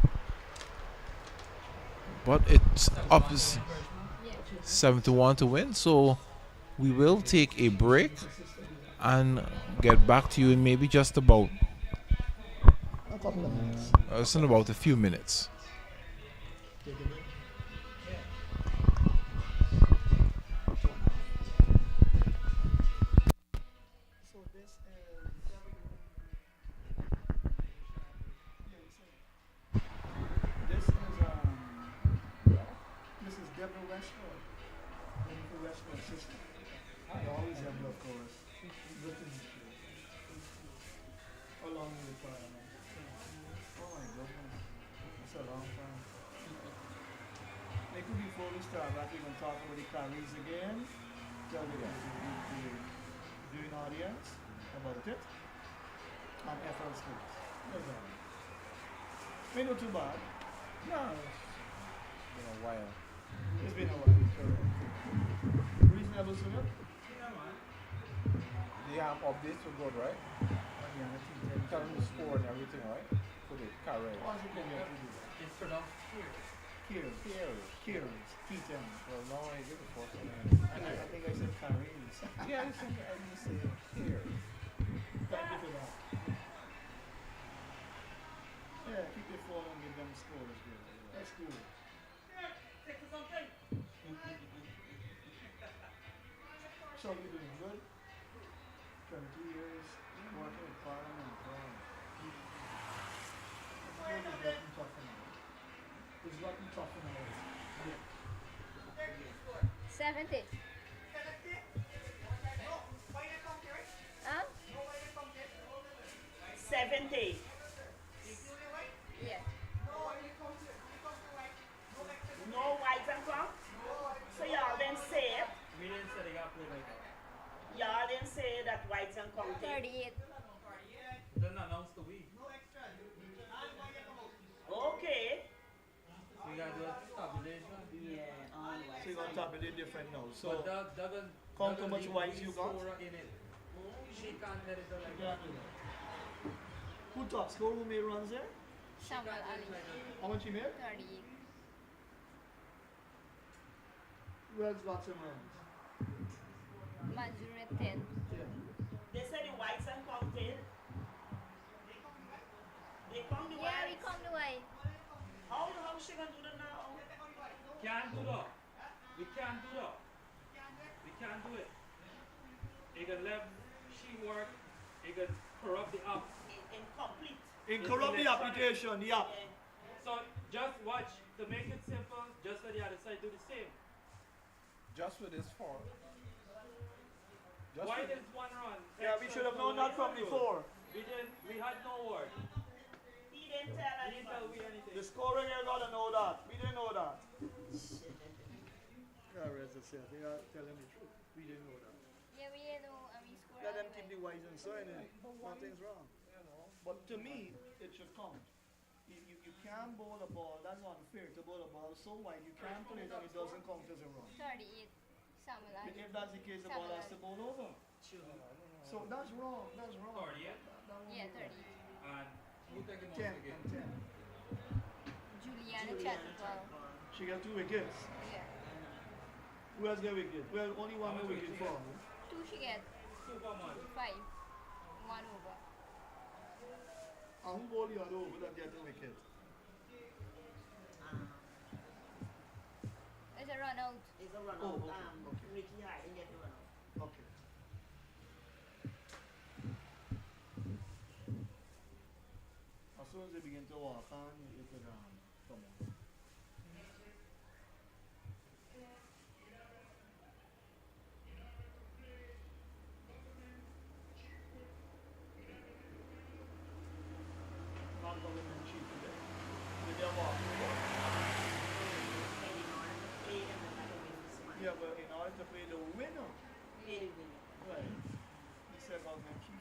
Speaker 4: But it's up 7-1 to win, so we will take a break and get back to you in maybe just about
Speaker 1: A couple of minutes.
Speaker 4: it's in about a few minutes.
Speaker 1: So this is Deborah Westwood, Jennifer Westwood's sister. I always have her, of course. Looking at you. How long are you retirement? Oh my goodness, that's a long time. Maybe before we start, that we can talk about the carries again. Tell the viewing audience about it on FL Sports. May not too bad. No,
Speaker 4: It's been a while.
Speaker 1: it's been a while. Reasonable sooner?
Speaker 4: The updates were good, right? Telling the score and everything, right? For the carry.
Speaker 6: It's pronounced here.
Speaker 1: Kieran, T10.
Speaker 4: Well, now I get the first one.
Speaker 1: I think I said carries.
Speaker 4: Yeah, I didn't say here.
Speaker 1: Thank you for that. Yeah, keep your phone and give them scores. That's cool. So you're doing good? 22 years working with Parliament. Wow. It's gotten tougher now. It's gotten tougher now.
Speaker 3: 70. Huh?
Speaker 2: 70.
Speaker 3: Yeah.
Speaker 2: No whites and crowns? So y'all didn't say it?
Speaker 6: We didn't say they got played like that.
Speaker 2: Y'all didn't say that whites and crowns?
Speaker 3: 38.
Speaker 6: Then announce the week.
Speaker 2: Okay.
Speaker 6: So we got to do a tabulation.
Speaker 2: Yeah, all
Speaker 1: So
Speaker 2: whites.
Speaker 1: you're going to tabulate different now. So
Speaker 6: But that doesn't
Speaker 1: count how
Speaker 6: doesn't
Speaker 1: much
Speaker 6: leave
Speaker 1: whites
Speaker 6: the
Speaker 1: you got?
Speaker 6: scorer in it. She can't let it go like
Speaker 1: Yeah.
Speaker 6: that.
Speaker 1: Who top score? Who made runs there?
Speaker 3: Samuel Ali.
Speaker 1: How much he made?
Speaker 3: 38.
Speaker 1: Who else got some runs?
Speaker 3: Manjure 10.
Speaker 2: They said the whites and counted. They come the
Speaker 3: Yeah, we
Speaker 2: whites.
Speaker 3: come to white.
Speaker 2: How she gonna do that now?
Speaker 6: Can't do that. We can't do that. We can't do it. They can let she work. They can corrupt the app.
Speaker 2: Incomplete.
Speaker 1: Incorrupt the application, the app.
Speaker 2: Yeah.
Speaker 6: So just watch. To make it simple, just let the other side do the same.
Speaker 4: Just for this fall. Just
Speaker 6: Why
Speaker 4: for
Speaker 6: there's one run?
Speaker 1: Yeah, we should have known that from before.
Speaker 6: We didn't. We had no word.
Speaker 2: He didn't tell
Speaker 6: He didn't tell
Speaker 2: anybody.
Speaker 6: we anything.
Speaker 1: The scorer here gotta know that. We didn't know that. Yeah, Reza said, they are telling the truth. We didn't know that.
Speaker 3: Yeah, we know. I mean, score.
Speaker 1: Let them keep the wise and so in it. Nothing's wrong. But to me, it should count. Even can't bowl a ball, that's unfair to bowl a ball so wide. You can't play it and it doesn't count as a run.
Speaker 3: 38. Samuel Ali.
Speaker 1: If that's the case, the ball has to bowl over. So that's wrong. That's wrong.
Speaker 5: 38?
Speaker 1: That won't
Speaker 3: Yeah,
Speaker 1: work.
Speaker 3: 38.
Speaker 5: And
Speaker 6: Who take him
Speaker 1: 10
Speaker 6: out again?
Speaker 1: and 10.
Speaker 3: Juliana Chatterpall.
Speaker 1: She got 2 wickets.
Speaker 3: Yeah.
Speaker 1: Who has got wicket? Well, only one more wicket for her.
Speaker 3: 2 she get.
Speaker 5: 2 for 1.
Speaker 3: 5. 1 over.
Speaker 1: And who bowled the other over that get a wicket?
Speaker 3: It's a run out.
Speaker 2: It's a run
Speaker 1: Oh,
Speaker 2: out.
Speaker 1: okay.
Speaker 2: Ricky Harding get the run out.
Speaker 1: Okay. As soon as they begin to walk on, you could come on. Not going in cheap today. Did they walk?
Speaker 2: And in order to play them, they have to win this match.
Speaker 1: Yeah, but in order to play the winner,
Speaker 2: Play the winner.
Speaker 1: right? He said about them cheap.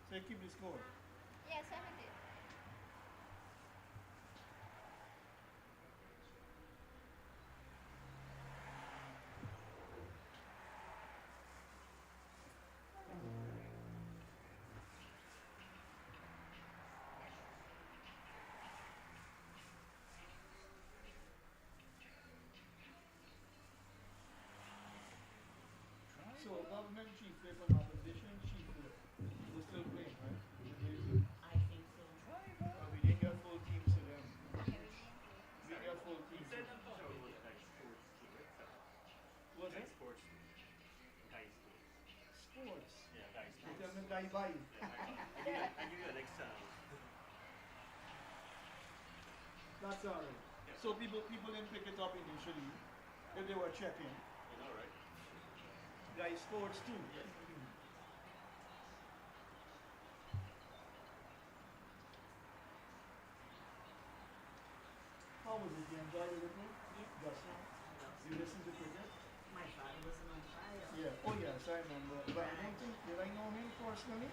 Speaker 1: So you keep the score.
Speaker 3: Yeah, 70.
Speaker 1: So government chief play for opposition chief was still playing, right?
Speaker 2: I think so.
Speaker 1: We didn't get full teams to them.
Speaker 3: Yeah,
Speaker 1: We didn't get full teams.
Speaker 5: Said that show was like sports too, right?
Speaker 1: Was
Speaker 5: Like
Speaker 1: it?
Speaker 5: sports too. Guys too.
Speaker 1: Sports.
Speaker 5: Yeah, guys
Speaker 1: They
Speaker 5: too.
Speaker 1: tell me guy bye.
Speaker 5: I give you an example.
Speaker 1: That's alright. So people didn't pick it up initially if they were checking.
Speaker 5: You know, right?
Speaker 1: Guy sports too.
Speaker 5: Yes.
Speaker 1: How was it? You enjoyed it?
Speaker 2: Yeah.
Speaker 1: Yes. You listen to cricket?
Speaker 2: My father was an umpire.
Speaker 1: Yeah. Oh yes, I remember. But I don't think did I know him personally?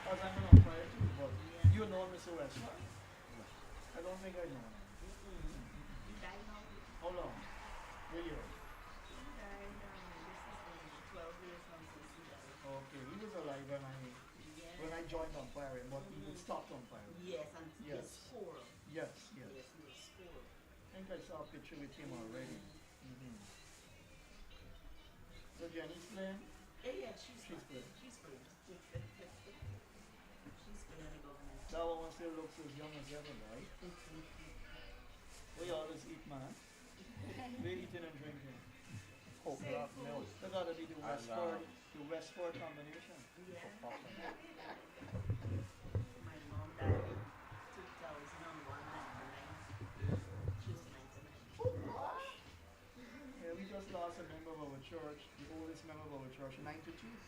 Speaker 1: As I'm an umpire too, but
Speaker 2: Yeah.
Speaker 1: you know Mr. West, right? I don't think I know him.
Speaker 2: He died now.
Speaker 1: How long? A year.
Speaker 2: He died, this is 12 years now since he died.
Speaker 1: Okay. He was alive when I
Speaker 2: Yeah.
Speaker 1: joined umpiring, but he would stop umpiring.
Speaker 2: Yes, and
Speaker 1: Yes.
Speaker 2: his score.
Speaker 1: Yes, yes.
Speaker 2: Yes, he was score.
Speaker 1: I think I saw a picture with him already. Mm-hmm. So Jenny's playing?
Speaker 2: Yeah, she's
Speaker 1: She's
Speaker 2: fine.
Speaker 1: good.
Speaker 2: She's good. She's good in the government.
Speaker 1: That one still looks as young as ever, right? We always eat, man. They eating and drinking.
Speaker 7: Coconut milk.
Speaker 1: That gotta be the
Speaker 7: And,
Speaker 1: Westford combination.
Speaker 2: Yeah.
Speaker 7: Coffee.
Speaker 2: My mom died in 2001, 99. She was 99.
Speaker 1: Oh gosh! Yeah, we just lost a member of our church, the oldest member of our church, 92.
Speaker 2: She was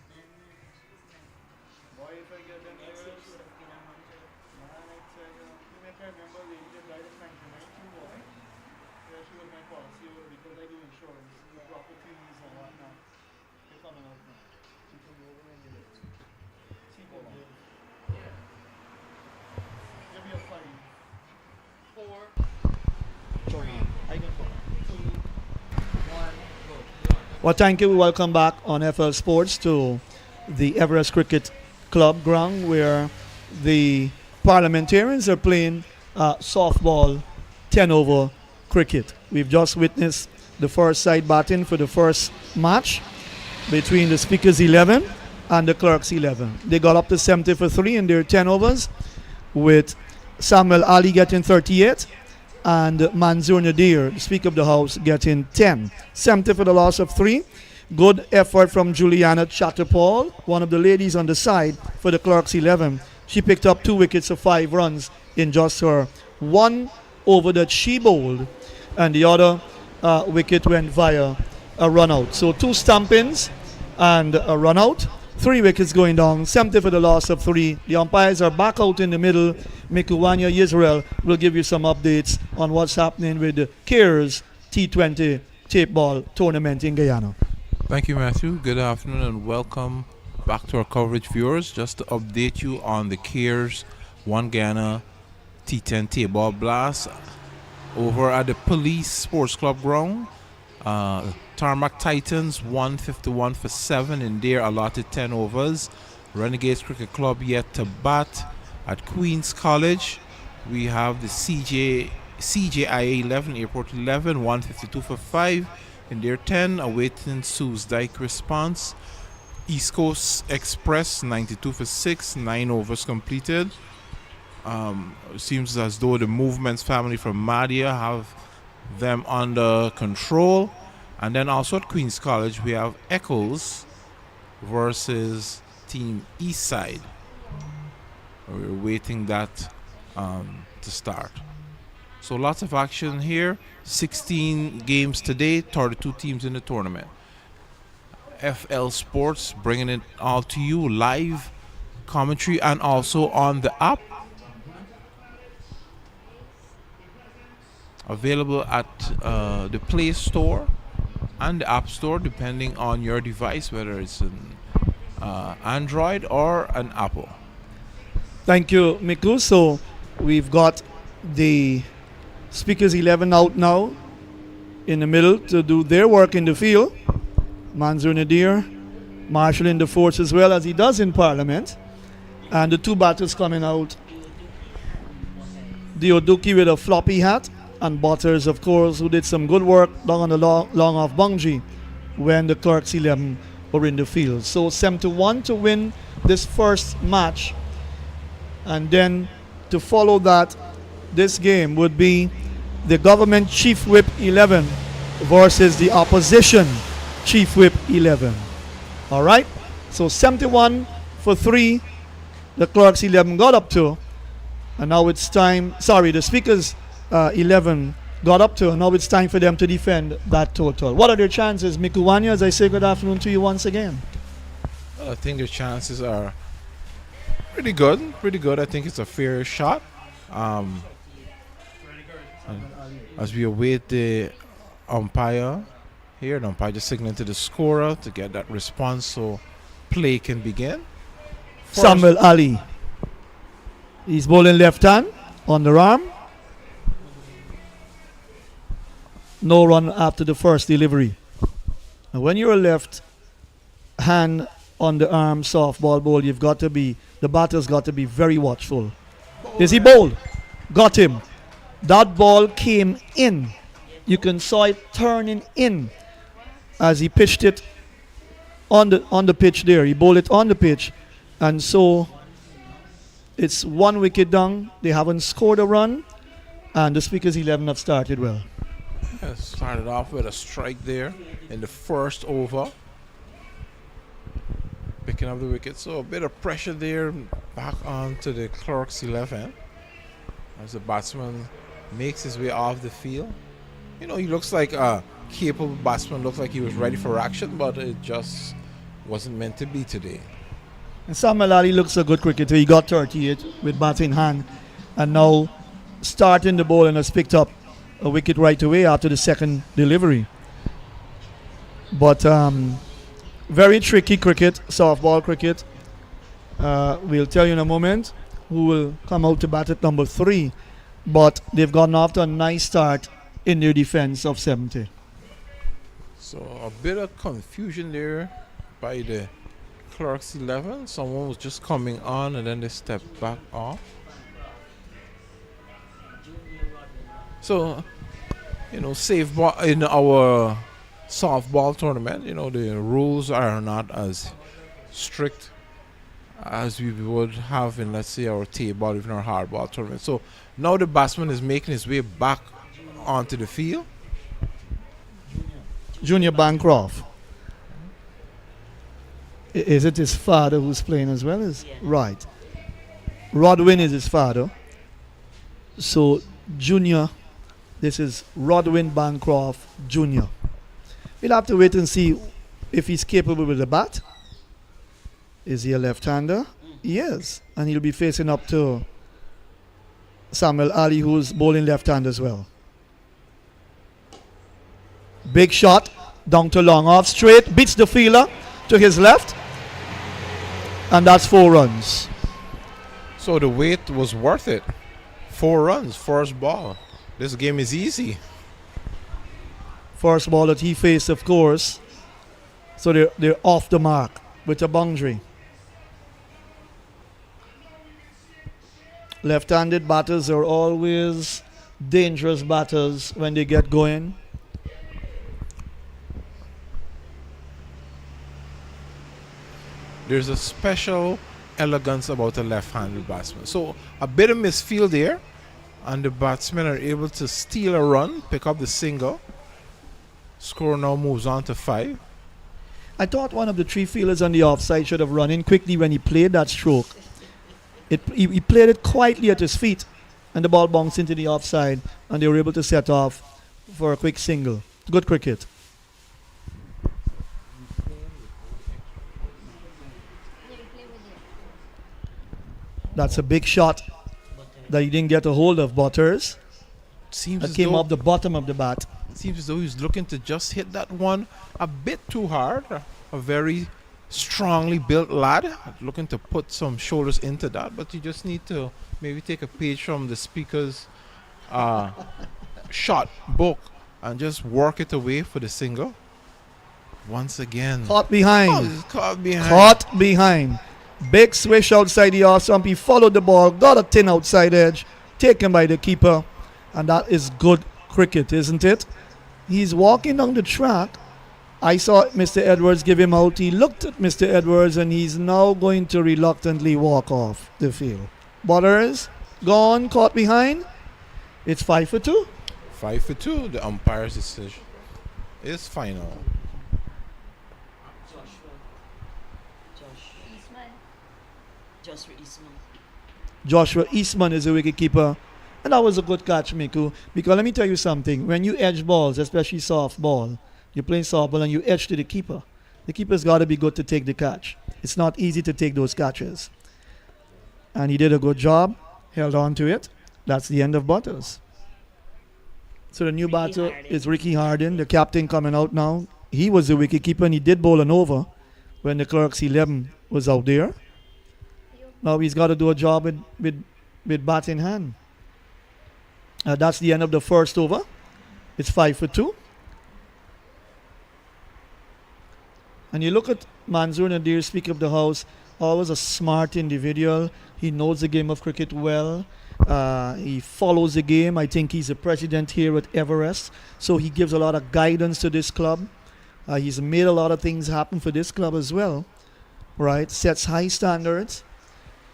Speaker 2: 99.
Speaker 1: Boy, if I get them
Speaker 2: Next year
Speaker 1: years,
Speaker 2: she would have been 100.
Speaker 1: man, I tell you, you make I remember a lady that died in 1992, boy. Yeah, she was my policy because I do insurance, the properties and whatnot. They're coming out now. She come over and get it. See, go on. Give me a 5.
Speaker 5: 4.
Speaker 1: I can go.
Speaker 6: 2, 1, go.
Speaker 1: Well, thank you. Welcome back on FL Sports to the Everest Cricket Club ground where the parliamentarians are playing softball 10 over cricket. We've just witnessed the first side batting for the first match between the Speakers 11 and the Clerks 11. They got up to 70 for 3 in their 10 overs with Samuel Ali getting 38 and Manzoor Nadir, the Speaker of the House, getting 10. 70 for the loss of 3. Good effort from Juliana Chatterpall, one of the ladies on the side for the Clerks 11. She picked up 2 wickets of 5 runs in just her 1 over that she bowled, and the other wicket went via a run out. So 2 stumpings and a run out 3 wickets going down, 70 for the loss of 3. The umpires are back out in the middle. Mikuwania Israel will give you some updates on what's happening with the CARES T20 tape ball tournament in Guyana.
Speaker 4: Thank you, Matthew. Good afternoon and welcome back to our coverage, viewers. Just to update you on the CARES One Guyana T10 table ball blast over at the Police Sports Club ground. Tarmac Titans 151 for 7 in their allotted 10 overs. Renegades Cricket Club yet to bat. At Queen's College, we have the CJIA 11, Airport 11, 152 for 5 in their 10, awaiting Sue's Dyke response. East Coast Express 92 for 6, 9 overs completed. It seems as though the Movements family from Madia have them under control. And then also at Queen's College, we have Echoes versus Team Eastside. We're waiting that to start. So lots of action here. 16 games today, 32 teams in the tournament. FL Sports bringing it all to you, live commentary and also on the app. Available at the Play Store and the App Store, depending on your device, whether it's an Android or an Apple.
Speaker 1: Thank you, Miku. So we've got the Speakers 11 out now in the middle to do their work in the field. Manzoor Nadir marshalling the force as well as he does in Parliament. And the 2 batters coming out. Dioduki with a floppy hat, and Butters, of course, who did some good work down on the long off boundary when the Clerks 11 were in the field. So 7-1 to win this first match. And then to follow that, this game would be the government Chief Whip 11 versus the opposition Chief Whip 11. All right? So 71 for 3, the Clerks 11 got up to. And now it's time, the Speakers 11 got up to, and now it's time for them to defend that total. What are their chances, Mikuwania, as I say good afternoon to you once again?
Speaker 4: I think their chances are pretty good. I think it's a fair shot. As we await the umpire here, the umpire just signaling to the scorer to get that response so play can begin.
Speaker 1: Samuel Ali. He's bowling left hand on the arm. No run after the first delivery. And when you're a left hand on the arm softball bowl, the batter's got to be very watchful. Is he bowled? Got him. That ball came in. You can saw it turning in as he pitched it on the pitch there. He bowled it on the pitch. And so it's 1 wicket down. They haven't scored a run. And the Speakers 11 have started well.
Speaker 4: Yeah, started off with a strike there in the first over. Picking up the wicket. So a bit of pressure there back onto the Clerks 11 as the batsman makes his way off the field. You know, he looks like a capable batsman. Looks like he was ready for action, but it just wasn't meant to be today.
Speaker 1: And Samuel Ali looks a good cricketer. He got 38 with bat in hand. And now starting the ball and has picked up a wicket right away after the second delivery. But very tricky cricket, softball cricket. We'll tell you in a moment who will come out to bat at number 3. But they've gotten off to a nice start in their defense of 70.
Speaker 4: So a bit of confusion there by the Clerks 11. Someone was just coming on and then they stepped back off. So, you know, safe ball in our softball tournament, you know, the rules are not as strict as we would have in, let's say, our table, even our hardball tournament. So now the batsman is making his way back onto the field.
Speaker 1: Junior Bancroft. Is it his father who's playing as well? Right. Rodwin is his father. So Junior, this is Rodwin Bancroft Jr. We'll have to wait and see if he's capable with the bat. Is he a left-hander? He is. And he'll be facing up to Samuel Ali, who's bowling left-hand as well. Big shot, down to long off straight, beats the fielder to his left. And that's 4 runs.
Speaker 4: So the wait was worth it. 4 runs, first ball. This game is easy.
Speaker 1: First ball that he faced, of course. So they're off the mark with a boundary. Left-handed batters are always dangerous batters when they get going.
Speaker 4: There's a special elegance about a left-handed batsman. So a bit of misfield there, and the batsmen are able to steal a run, pick up the single. Score now moves on to 5.
Speaker 1: I thought one of the 3 fielders on the offside should have run in quickly when he played that stroke. He played it quietly at his feet, and the ball bounced into the offside, and they were able to set off for a quick single. Good cricket.
Speaker 3: Yeah, we play with you.
Speaker 1: That's a big shot that he didn't get a hold of, Butters.
Speaker 4: Seems
Speaker 1: That
Speaker 4: as
Speaker 1: came
Speaker 4: though
Speaker 1: off the bottom of the bat.
Speaker 4: Seems as though he's looking to just hit that one a bit too hard. A very strongly built lad, looking to put some shoulders into that, but you just need to maybe take a page from the speaker's shot book and just work it away for the single. Once again.
Speaker 1: Caught behind.
Speaker 4: Oh, he's caught behind.
Speaker 1: Caught behind. Big swish outside the off stump. He followed the ball, got a thin outside edge, taken by the keeper, and that is good cricket, isn't it? He's walking down the track. I saw Mr. Edwards give him out. He looked at Mr. Edwards, and he's now going to reluctantly walk off the field. Butters, gone, caught behind. It's 5 for 2.
Speaker 4: 5 for 2. The umpire's decision is final.
Speaker 3: Eastman.
Speaker 2: Joshua Eastman.
Speaker 1: Joshua Eastman is a wicketkeeper. And that was a good catch, Miku. Because let me tell you something. When you edge balls, especially soft ball, you're playing softball and you edge to the keeper's got to be good to take the catch. It's not easy to take those catches. And he did a good job, held on to it. That's the end of Butters. So the new
Speaker 2: Ricky
Speaker 1: batter
Speaker 2: Harding.
Speaker 1: is Ricky Harding, the captain coming out now. He was the wicketkeeper and he did bowl an over when the Clerks 11 was out there. Now he's got to do a job with bat in hand. That's the end of the first over. It's 5 for 2. And you look at Manzoor Nadir, Speaker of the House, always a smart individual. He knows the game of cricket well. He follows the game. I think he's the president here at Everest. So he gives a lot of guidance to this club. He's made a lot of things happen for this club as well. Right? Sets high standards.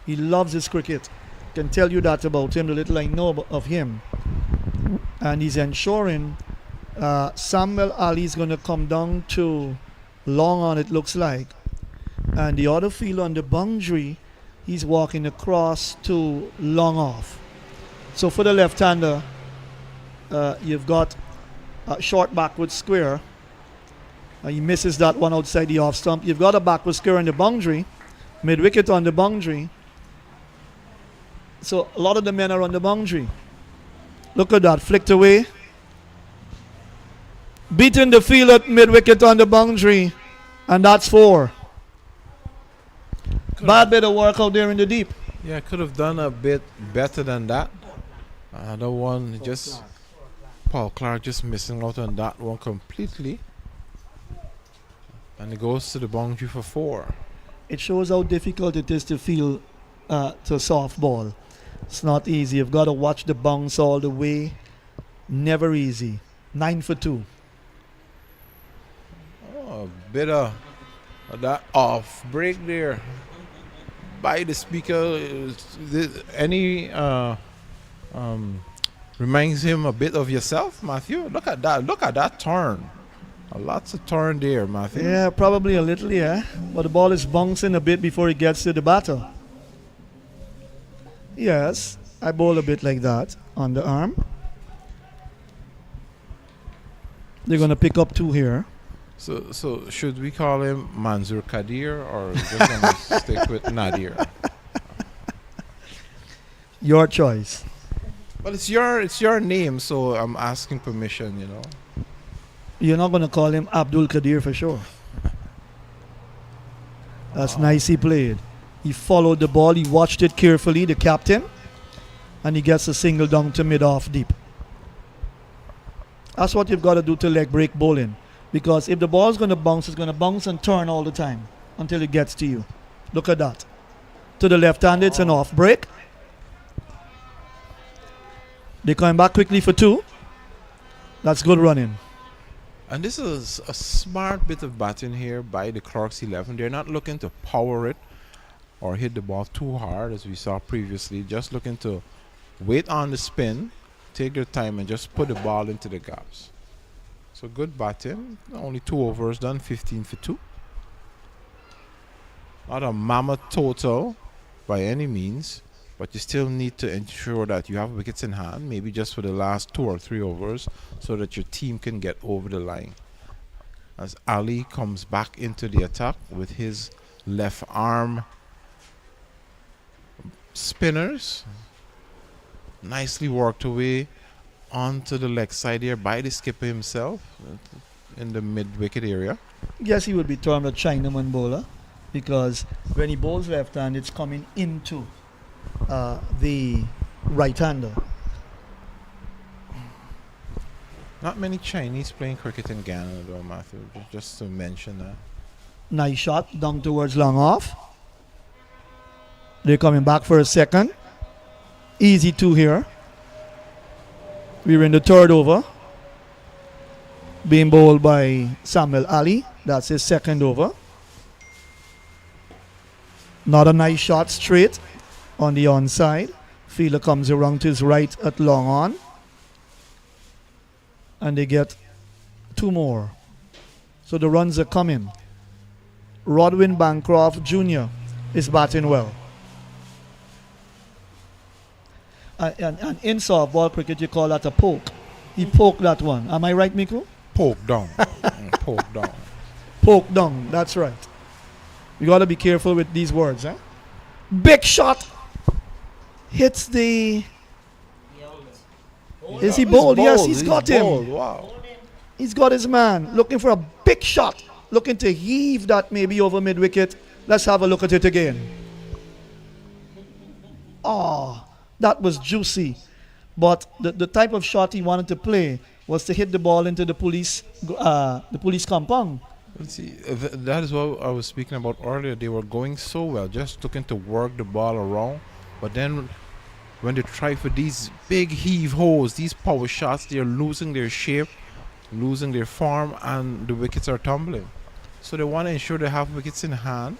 Speaker 1: He loves his cricket. Can tell you that about him, the little I know of him. And he's ensuring Samuel Ali is going to come down to long on, it looks like. And the other field on the boundary, he's walking across to long off. So for the left-hander, you've got a short backward square. He misses that one outside the off stump. You've got a backward square on the boundary, mid-wicket on the boundary. So a lot of the men are on the boundary. Look at that, flicked away. Beating the field at mid-wicket on the boundary. And that's 4. Bad bit of work out there in the deep.
Speaker 4: Yeah, could have done a bit better than that. The one just Paul Clark just missing out on that one completely. And it goes to the boundary for 4.
Speaker 1: It shows how difficult it is to field to softball. It's not easy. You've got to watch the bounce all the way. Never easy. 9 for 2.
Speaker 4: Oh, a bit of that off break there by the speaker. Any reminds him a bit of yourself, Matthew. Look at that. Look at that turn. Lots of turn there, Matthew.
Speaker 1: Yeah, probably a little, yeah. But the ball is bouncing a bit before it gets to the batter. Yes, I bowl a bit like that on the arm. They're going to pick up 2 here.
Speaker 4: So should we call him Manzur Kadir or just gonna stick with Nadir?
Speaker 1: Your choice.
Speaker 4: Well, it's your name, so I'm asking permission.
Speaker 1: You're not going to call him Abdul Kadir for sure. That's nice he played. He followed the ball, he watched it carefully, the captain, and he gets a single down to mid-off deep. That's what you've got to do to leg break bowling. Because if the ball's going to bounce, it's going to bounce and turn all the time until it gets to you. Look at that. To the left hand, it's an off break. They're coming back quickly for 2. That's good running.
Speaker 4: And this is a smart bit of batting here by the Clerks 11. They're not looking to power it or hit the ball too hard as we saw previously. Just looking to wait on the spin, take their time, and just put the ball into the gaps. So good batting. Only 2 overs done, 15 for 2. Not a mammoth total by any means, but you still need to ensure that you have wickets in hand, maybe just for the last 2 or 3 overs, so that your team can get over the line. As Ali comes back into the attack with his left arm spinners, nicely worked away onto the leg side here by the skipper himself in the mid-wicket area.
Speaker 1: Yes, he would be termed a Chinaman bowler because when he bowls left hand, it's coming into the right-hander.
Speaker 4: Not many Chinese playing cricket in Guyana though, Matthew, just to mention that.
Speaker 1: Nice shot down towards long off. They're coming back for a second. Easy 2 here. We're in the 3rd over. Being bowled by Samuel Ali. That's his 2nd over. Not a nice shot straight on the onside. Fielder comes around to his right at long on. And they get 2 more. So the runs are coming. Rodwin Bancroft Jr. is batting well. And in softball cricket, you call that a poke. He poked that one. Am I right, Miku?
Speaker 4: Poke down. Poke down.
Speaker 1: Poke down. That's right. You got to be careful with these words. Big shot. Hits the... Is he bowled? Yes, he's got him.
Speaker 4: Bowled. Wow.
Speaker 1: He's got his man. Looking for a big shot. Looking to heave that maybe over mid-wicket. Let's have a look at it again. Oh, that was juicy. But the type of shot he wanted to play was to hit the ball into the police compound.
Speaker 4: Let's see, that is what I was speaking about earlier. They were going so well, just looking to work the ball around. But then when they try for these big heave-hoes, these power shots, they're losing their shape, losing their form, and the wickets are tumbling. So they want to ensure they have wickets in hand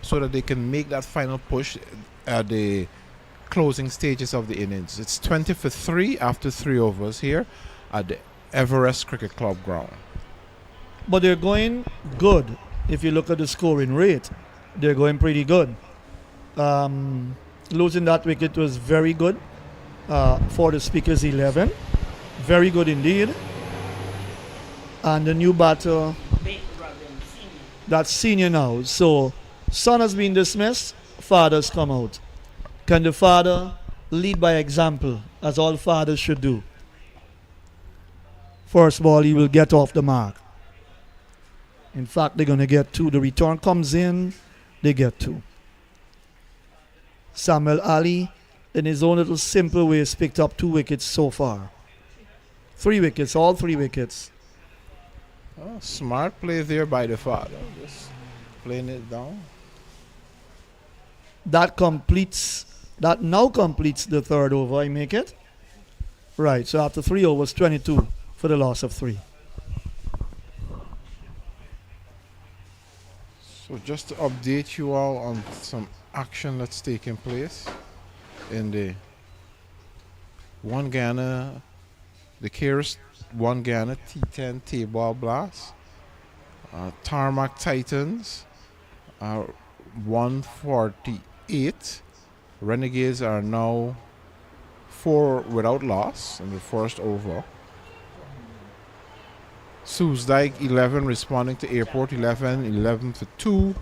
Speaker 4: so that they can make that final push at the closing stages of the innings. It's 20 for 3 after 3 overs here at the Everest Cricket Club ground.
Speaker 1: But they're going good. If you look at the scoring rate, they're going pretty good. Losing that wicket was very good for the Speakers 11. Very good indeed. And the new batter, that's senior now. So son has been dismissed, father's come out. Can the father lead by example, as all fathers should do? First ball, he will get off the mark. In fact, they're going to get 2. The return comes in, they get 2. Samuel Ali, in his own little simple way, has picked up 2 wickets so far. 3 wickets, all 3 wickets.
Speaker 4: Oh, smart play there by the father, just playing it down.
Speaker 1: That now completes the 3rd over, I make it. Right, so after 3 overs, 22 for the loss of 3.
Speaker 4: So just to update you all on some action that's taking place in the One Guyana, the Clerks One Guyana T10 T-ball blast. Tarmac Titans are 148. Renegades are now 4 without loss in the first over. Soosdijk 11 responding to Airport 11, 11 for 2.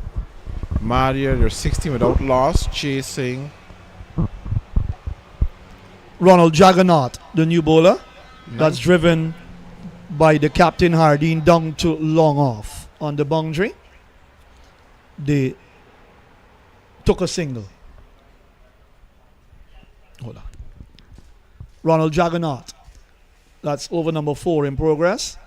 Speaker 4: Maria, they're 16 without loss, chasing.
Speaker 1: Ronald Juggernaut, the new bowler, that's driven by the captain Hardin down to long off on the boundary. They took a single. Hold on. Ronald Juggernaut, that's over number 4 in progress,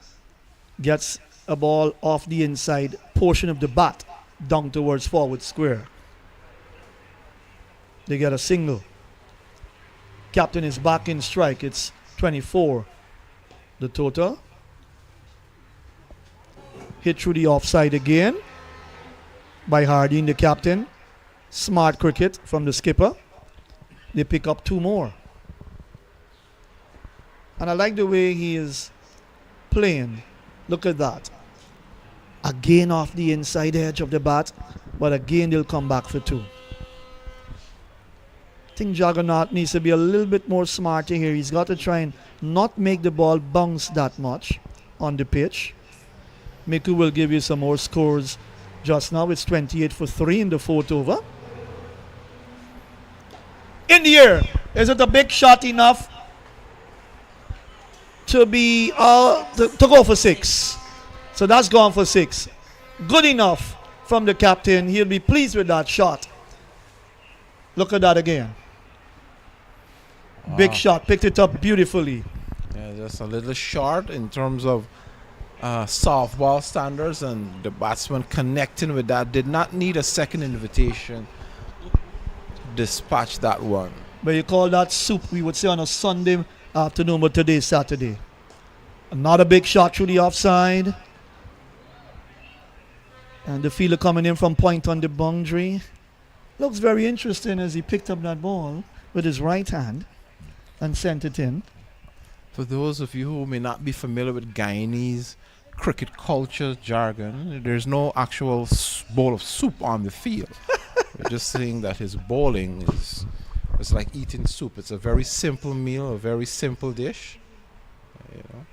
Speaker 1: gets a ball off the inside portion of the bat down towards forward square. They get a single. Captain is back in strike. It's 24 the total. Hit through the offside again by Hardin, the captain. Smart cricket from the skipper. They pick up 2 more. And I like the way he is playing. Look at that. Again off the inside edge of the bat, but again they'll come back for 2. I think Juggernaut needs to be a little bit more smarter here. He's got to try and not make the ball bounce that much on the pitch. Miku will give you some more scores. Just now it's 28 for 3 in the 4th over. In the air. Is it a big shot enough to be to go for 6? So that's gone for 6. Good enough from the captain. He'll be pleased with that shot. Look at that again. Big shot. Picked it up beautifully.
Speaker 4: Yeah, just a little short in terms of softball standards, and the batsman connecting with that. Did not need a second invitation to dispatch that one.
Speaker 1: But you call that soup, we would say, on a Sunday afternoon, but today's Saturday. Another big shot through the offside. And the fielder coming in from point on the boundary. Looks very interesting as he picked up that ball with his right hand and sent it in.
Speaker 4: For those of you who may not be familiar with Guyanese cricket culture jargon, there's no actual bowl of soup on the field. We're just saying that his bowling is like eating soup. It's a very simple meal, a very simple dish. You know.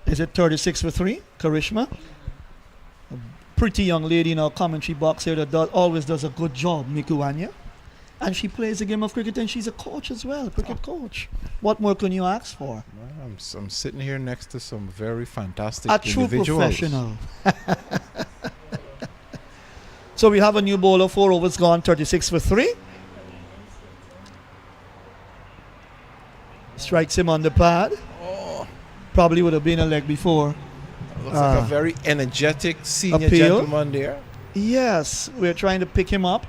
Speaker 1: Is it 36 for 3? Karishma? A pretty young lady in our commentary box here that always does a good job, Mikuanya. And she plays a game of cricket, and she's a coach as well, cricket coach. What more can you ask for?
Speaker 4: Well, I'm sitting here next to some very fantastic
Speaker 1: A true
Speaker 4: individuals.
Speaker 1: professional. So we have a new bowler, 4 overs gone, 36 for 3. Strikes him on the pad.
Speaker 4: Oh,
Speaker 1: Probably would have been a leg before.
Speaker 4: looks like a very energetic senior
Speaker 1: appeal.
Speaker 4: gentleman there.
Speaker 1: Yes, we're trying to pick him up.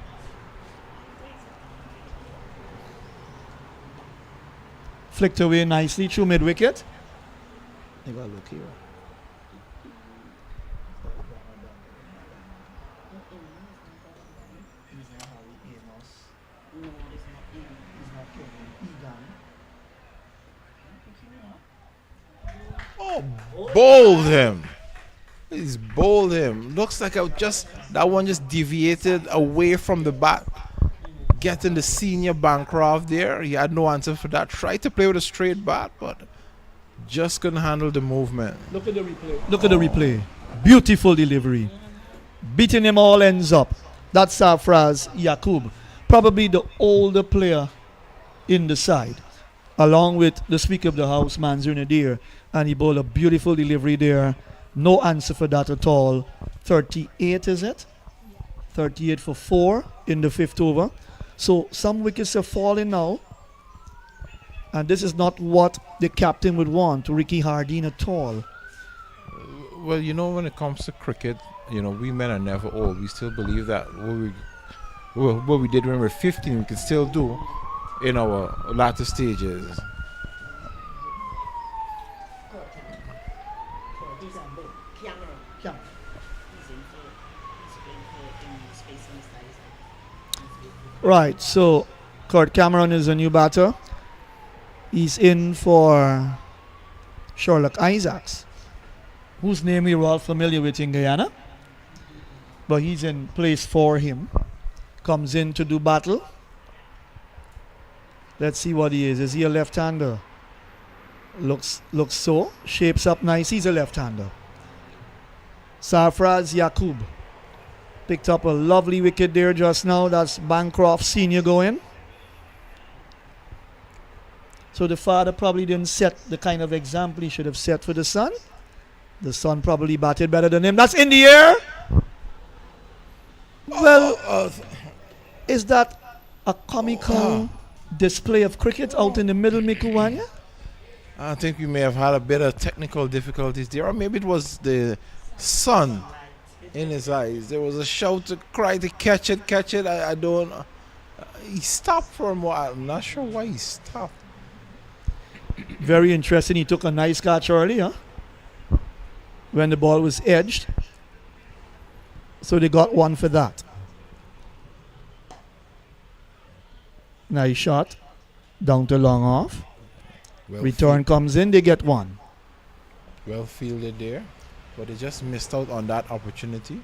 Speaker 1: Flicked away nicely through mid-wicket. You gotta look here.
Speaker 4: Oh, bowled him. He's bowled him. Looks like that one just deviated away from the bat. Getting the senior Bancroft there. He had no answer for that. Tried to play with a straight bat, but just couldn't handle the movement.
Speaker 1: Look at the replay. Look at the replay. Beautiful delivery. Beating him all ends up. That's Safraz Yakub. Probably the older player in the side. Along with the Speaker of the House, Manzur Nadir. And he bowled a beautiful delivery there. No answer for that at all. 38 is it? 38 for 4 in the 5th over. So some wickets are falling now. And this is not what the captain would want, Ricky Hardin, at all.
Speaker 4: Well, you know, when it comes to cricket, you know, we men are never old. We still believe that what we did when we were 15, we can still do in our latter stages.
Speaker 2: He's on board. Camera.
Speaker 1: Yeah.
Speaker 2: He's in space on the size.
Speaker 1: Right, so Kurt Cameron is a new batter. He's in for Sherlock Isaacs, whose name we were all familiar with in Guyana. But he's in place for him. Comes in to do battle. Let's see what he is. Is he a left-hander? Looks so. Shapes up nice. He's a left-hander. Sarfraz Yakub picked up a lovely wicket there just now. That's Bancroft Senior going. So the father probably didn't set the kind of example he should have set for the son. The son probably batted better than him. That's in the air. Well, is that a comical display of cricket out in the middle, Mikuwanya?
Speaker 4: I think we may have had a bit of technical difficulties there, or maybe it was the sun in his eyes. There was a shout to cry to catch it. I don't. He stopped for a while. I'm not sure why he stopped.
Speaker 1: Very interesting. He took a nice catch early, huh? When the ball was edged. So they got one for that. Nice shot. Down to long off. Return comes in, they get one.
Speaker 4: Well fielded there, but they just missed out on that opportunity.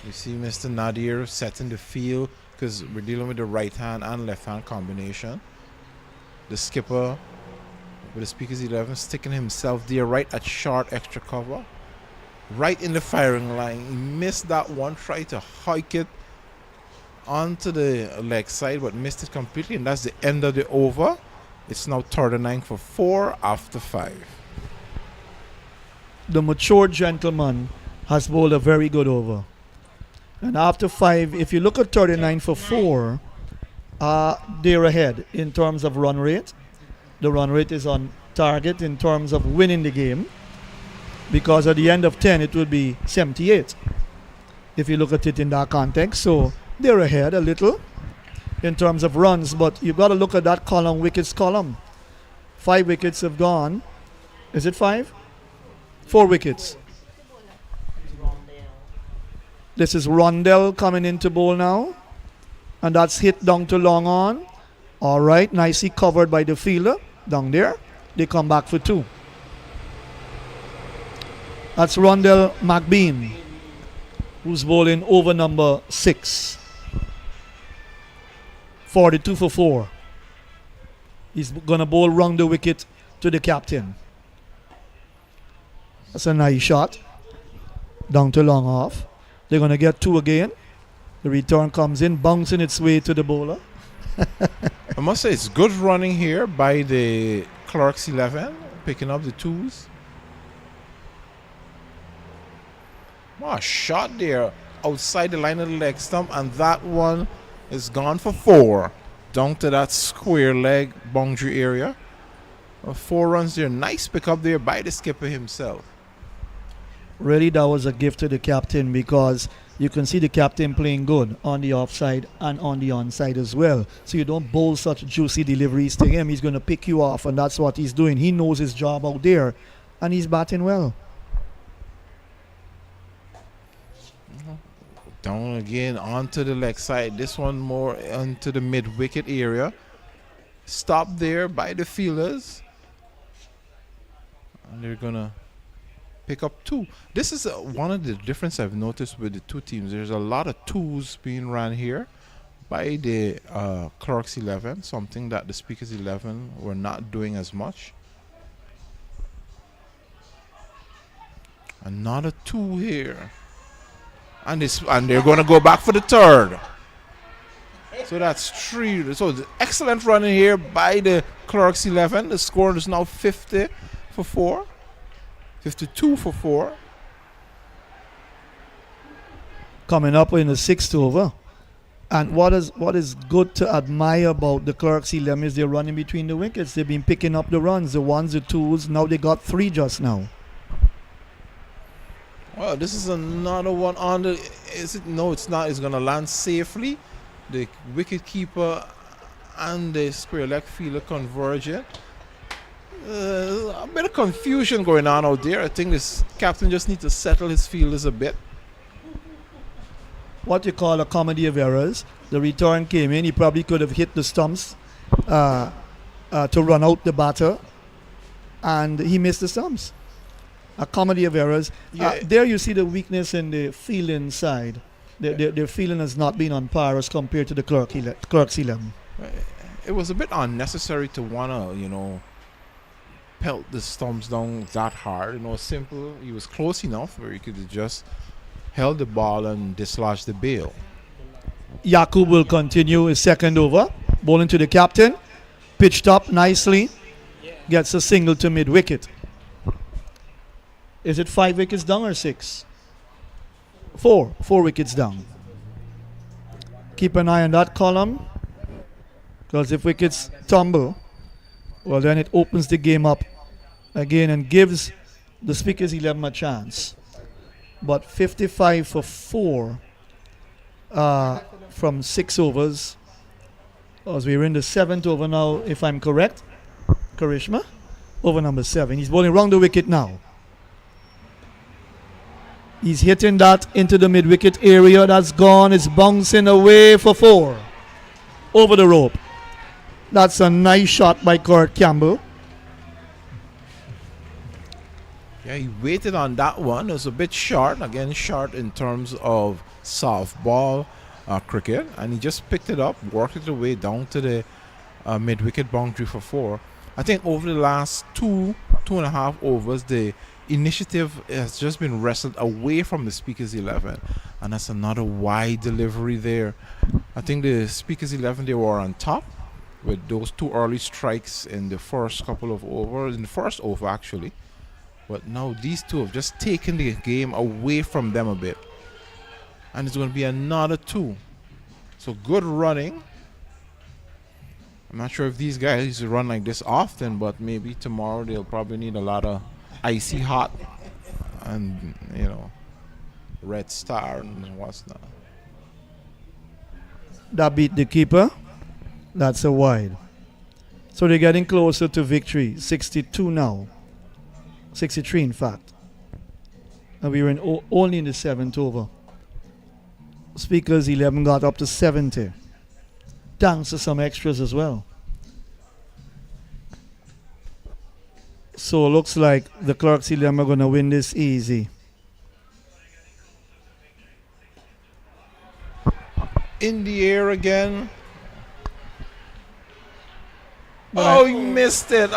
Speaker 4: You see Mr. Nadir setting the field because we're dealing with the right hand and left hand combination. The skipper with the Speakers 11 sticking himself there right at short extra cover. Right in the firing line. He missed that one, tried to hike it onto the leg side but missed it completely, and that's the end of the over. It's now 39 for 4 after 5.
Speaker 1: The mature gentleman has bowled a very good over. And after 5, if you look at 39 for 4, they're ahead in terms of run rate. The run rate is on target in terms of winning the game, because at the end of 10 it would be 78 if you look at it in that context. So they're ahead a little in terms of runs, but you've got to look at that column, wickets column. 5 wickets have gone. Is it 5? 4 wickets. This is Rondell coming into bowl now, and that's hit down to long on. All right, nicely covered by the fielder down there. They come back for 2. That's Rondell McBean, who's bowling over number 6. 42 for 4. He's going to bowl round the wicket to the captain. That's a nice shot. Down to long off. They're going to get 2 again. The return comes in, bouncing its way to the bowler.
Speaker 4: I must say it's good running here by the Clerks 11, picking up the 2s. Wow, shot there outside the line of the leg stump, and that one is gone for 4. Down to that square leg boundary area. 4 runs there. Nice pick up there by the skipper himself.
Speaker 1: Really, that was a gift to the captain, because you can see the captain playing good on the offside and on the onside as well. So you don't bowl such juicy deliveries to him. He's going to pick you off, and that's what he's doing. He knows his job out there, and he's batting well.
Speaker 4: Down again onto the leg side. This one more onto the mid-wicket area. Stopped there by the fielders. And they're going to pick up 2. This is one of the differences I've noticed with the 2 teams. There's a lot of 2s being ran here by the Clerks 11, something that the Speakers 11 were not doing as much. Another 2 here. And they're going to go back for the 3rd. So that's 3. So the excellent running here by the Clerks 11. The score is now 50 for 4. 52 for 4.
Speaker 1: Coming up in the 6th over. And what is good to admire about the Clerks 11 is they're running between the wickets. They've been picking up the runs, the 1s, the 2s. Now they got 3 just now.
Speaker 4: Well, this is another one on the. Is it? No, it's not. It's going to land safely. The wicket keeper and the square leg fielder converging. A bit of confusion going on out there. I think this captain just needs to settle his fielders a bit.
Speaker 1: What you call a comedy of errors. The return came in. He probably could have hit the stumps to run out the batter, and he missed the stumps. A comedy of errors.
Speaker 4: Yeah.
Speaker 1: There you see the weakness in the fielding side. Their fielding has not been on par as compared to the Clerks 11.
Speaker 4: It was a bit unnecessary to want to, pelt the stumps down that hard. You know, simple. He was close enough where he could have just held the ball and dislodged the bail.
Speaker 1: Yakub will continue his second over. Bowling to the captain. Pitched up nicely. Gets a single to mid wicket. Is it 5 wickets down or 6? 4. 4 wickets down. Keep an eye on that column. Because if wickets tumble, well, then it opens the game up again and gives the Speakers 11 a chance. But 55 for 4 from 6 overs. As we're in the 7th over now, if I'm correct. Karishma, over number 7. He's bowling round the wicket now. He's hitting that into the mid-wicket area. That's gone. It's bouncing away for 4. Over the rope. That's a nice shot by Kurt Campbell.
Speaker 4: Yeah, he waited on that one. It was a bit short. Again, short in terms of softball cricket. And he just picked it up, worked it away down to the mid-wicket boundary for 4. I think over the last 2.5 overs, the initiative has just been wrestled away from the Speakers 11. And that's another wide delivery there. I think the Speakers 11, they were on top with those 2 early strikes in the first couple of overs, in the first over actually. But now these 2 have just taken the game away from them a bit. And it's going to be another 2. So good running. I'm not sure if these guys run like this often, but maybe tomorrow they'll probably need a lot of icy hot and, you know, red star and what's not.
Speaker 1: That beat the keeper. That's a wide. So they're getting closer to victory. 62 now. 63 in fact. And we were only in the 7th over. Speakers 11 got up to 70. Thanks to some extras as well. So it looks like the Clerks 11 are going to win this easy.
Speaker 4: In the air again.
Speaker 1: But
Speaker 4: He missed it.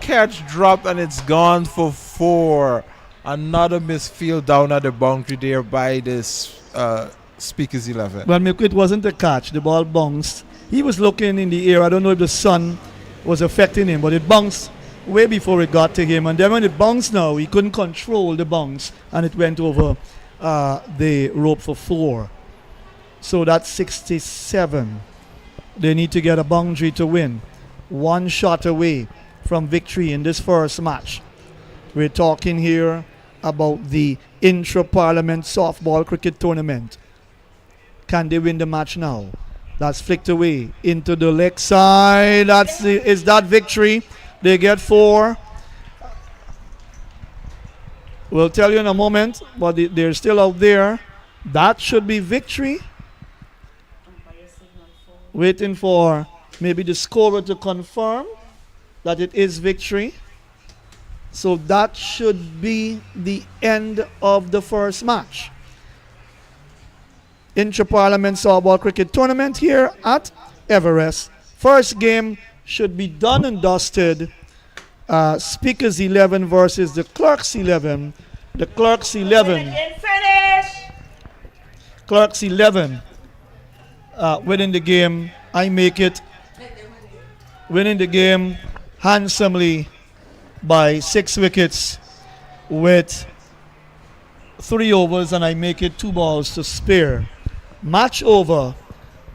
Speaker 4: Catch dropped and it's gone for 4. Another misfield down at the boundary there by this Speakers 11.
Speaker 1: Well, it wasn't a catch. The ball bounced. He was looking in the air. I don't know if the sun was affecting him, but it bounced way before it got to him. And then when it bounced now, he couldn't control the bounce, and it went over the rope for 4. So that's 67. They need to get a boundary to win. 1 shot away from victory in this first match. We're talking here about the Intra Parliament Softball Cricket Tournament. Can they win the match now? That's flicked away into the leg side. Is that victory? They get 4. We'll tell you in a moment, but they're still out there. That should be victory.
Speaker 2: Umpire signal 4.
Speaker 1: Waiting for maybe the scorer to confirm that it is victory. So that should be the end of the first match. Intra-Parliament Softball Cricket Tournament here at Everest. First game should be done and dusted. Speakers 11 versus the Clerks 11. The Clerks 11.
Speaker 2: Finish!
Speaker 1: Clerks 11 winning the game. I make it winning the game handsomely by 6 wickets with 3 overs, and I make it 2 balls to spare. Match over.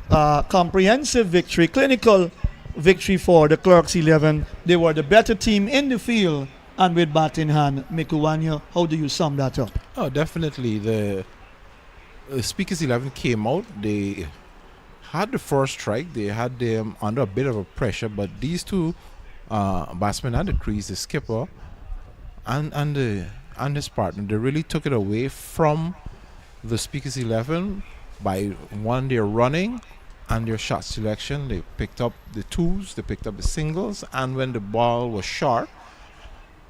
Speaker 1: Comprehensive victory, clinical victory for the Clerks 11. They were the better team in the field and with bat in hand. Mikuwanya, how do you sum that up?
Speaker 4: Oh, definitely. The Speakers 11 came out. They had the first strike. They had them under a bit of a pressure, but these 2 batsmen at the crease, the skipper and his partner, they really took it away from the Speakers 11 by their running and their shot selection. They picked up the 2s, they picked up the singles, and when the ball was short,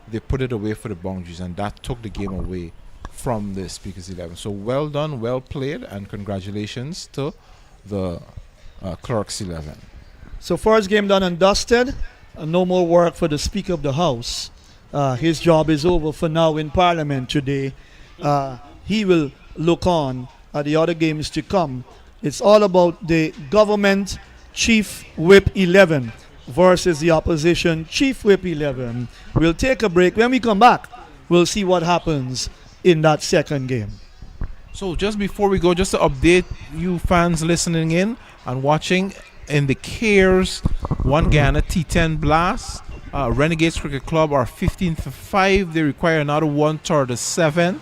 Speaker 4: they put it away for the boundaries, and that took the game away from the Speakers 11. So well done, well played, and congratulations to the Clerks 11.
Speaker 1: So first game done and dusted. no more work for the Speaker of the House. His job is over for now in Parliament today. He will look on at the other games to come. It's all about the government Chief Whip 11 versus the opposition Chief Whip 11. We'll take a break. When we come back, we'll see what happens in that second game.
Speaker 4: So just before we go, just to update you fans listening in and watching, in the Cares 1 Guyana T10 Blast, Renegades Cricket Club are 15 for 5. They require another 137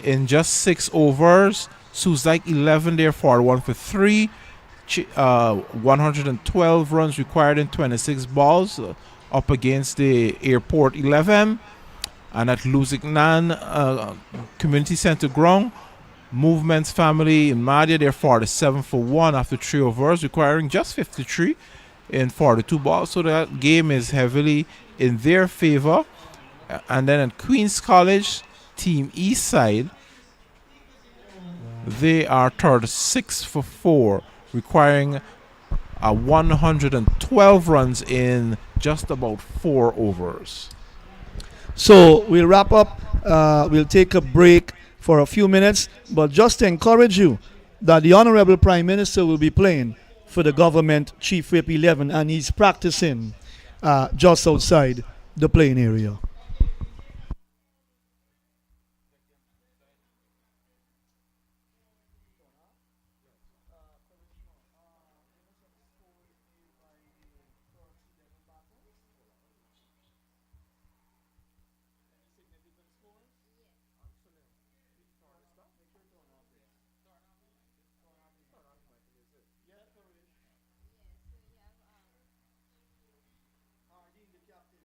Speaker 4: in just 6 overs. Suzak 11 there for 1 for 3. 112 runs required in 26 balls, up against the Airport 11. And at Luzignan Community Center ground, Movement's family in Madia, they're 47 for 1 after 3 overs, requiring just 53 in 42 balls. So that game is heavily in their favor. And then at Queen's College, Team Eastside, they are 36 for 4, requiring 112 runs in just about 4 overs.
Speaker 1: So we'll wrap up. We'll take a break for a few minutes, but just to encourage you that the Honorable Prime Minister will be playing for the government Chief Whip 11, and he's practicing just outside the playing area.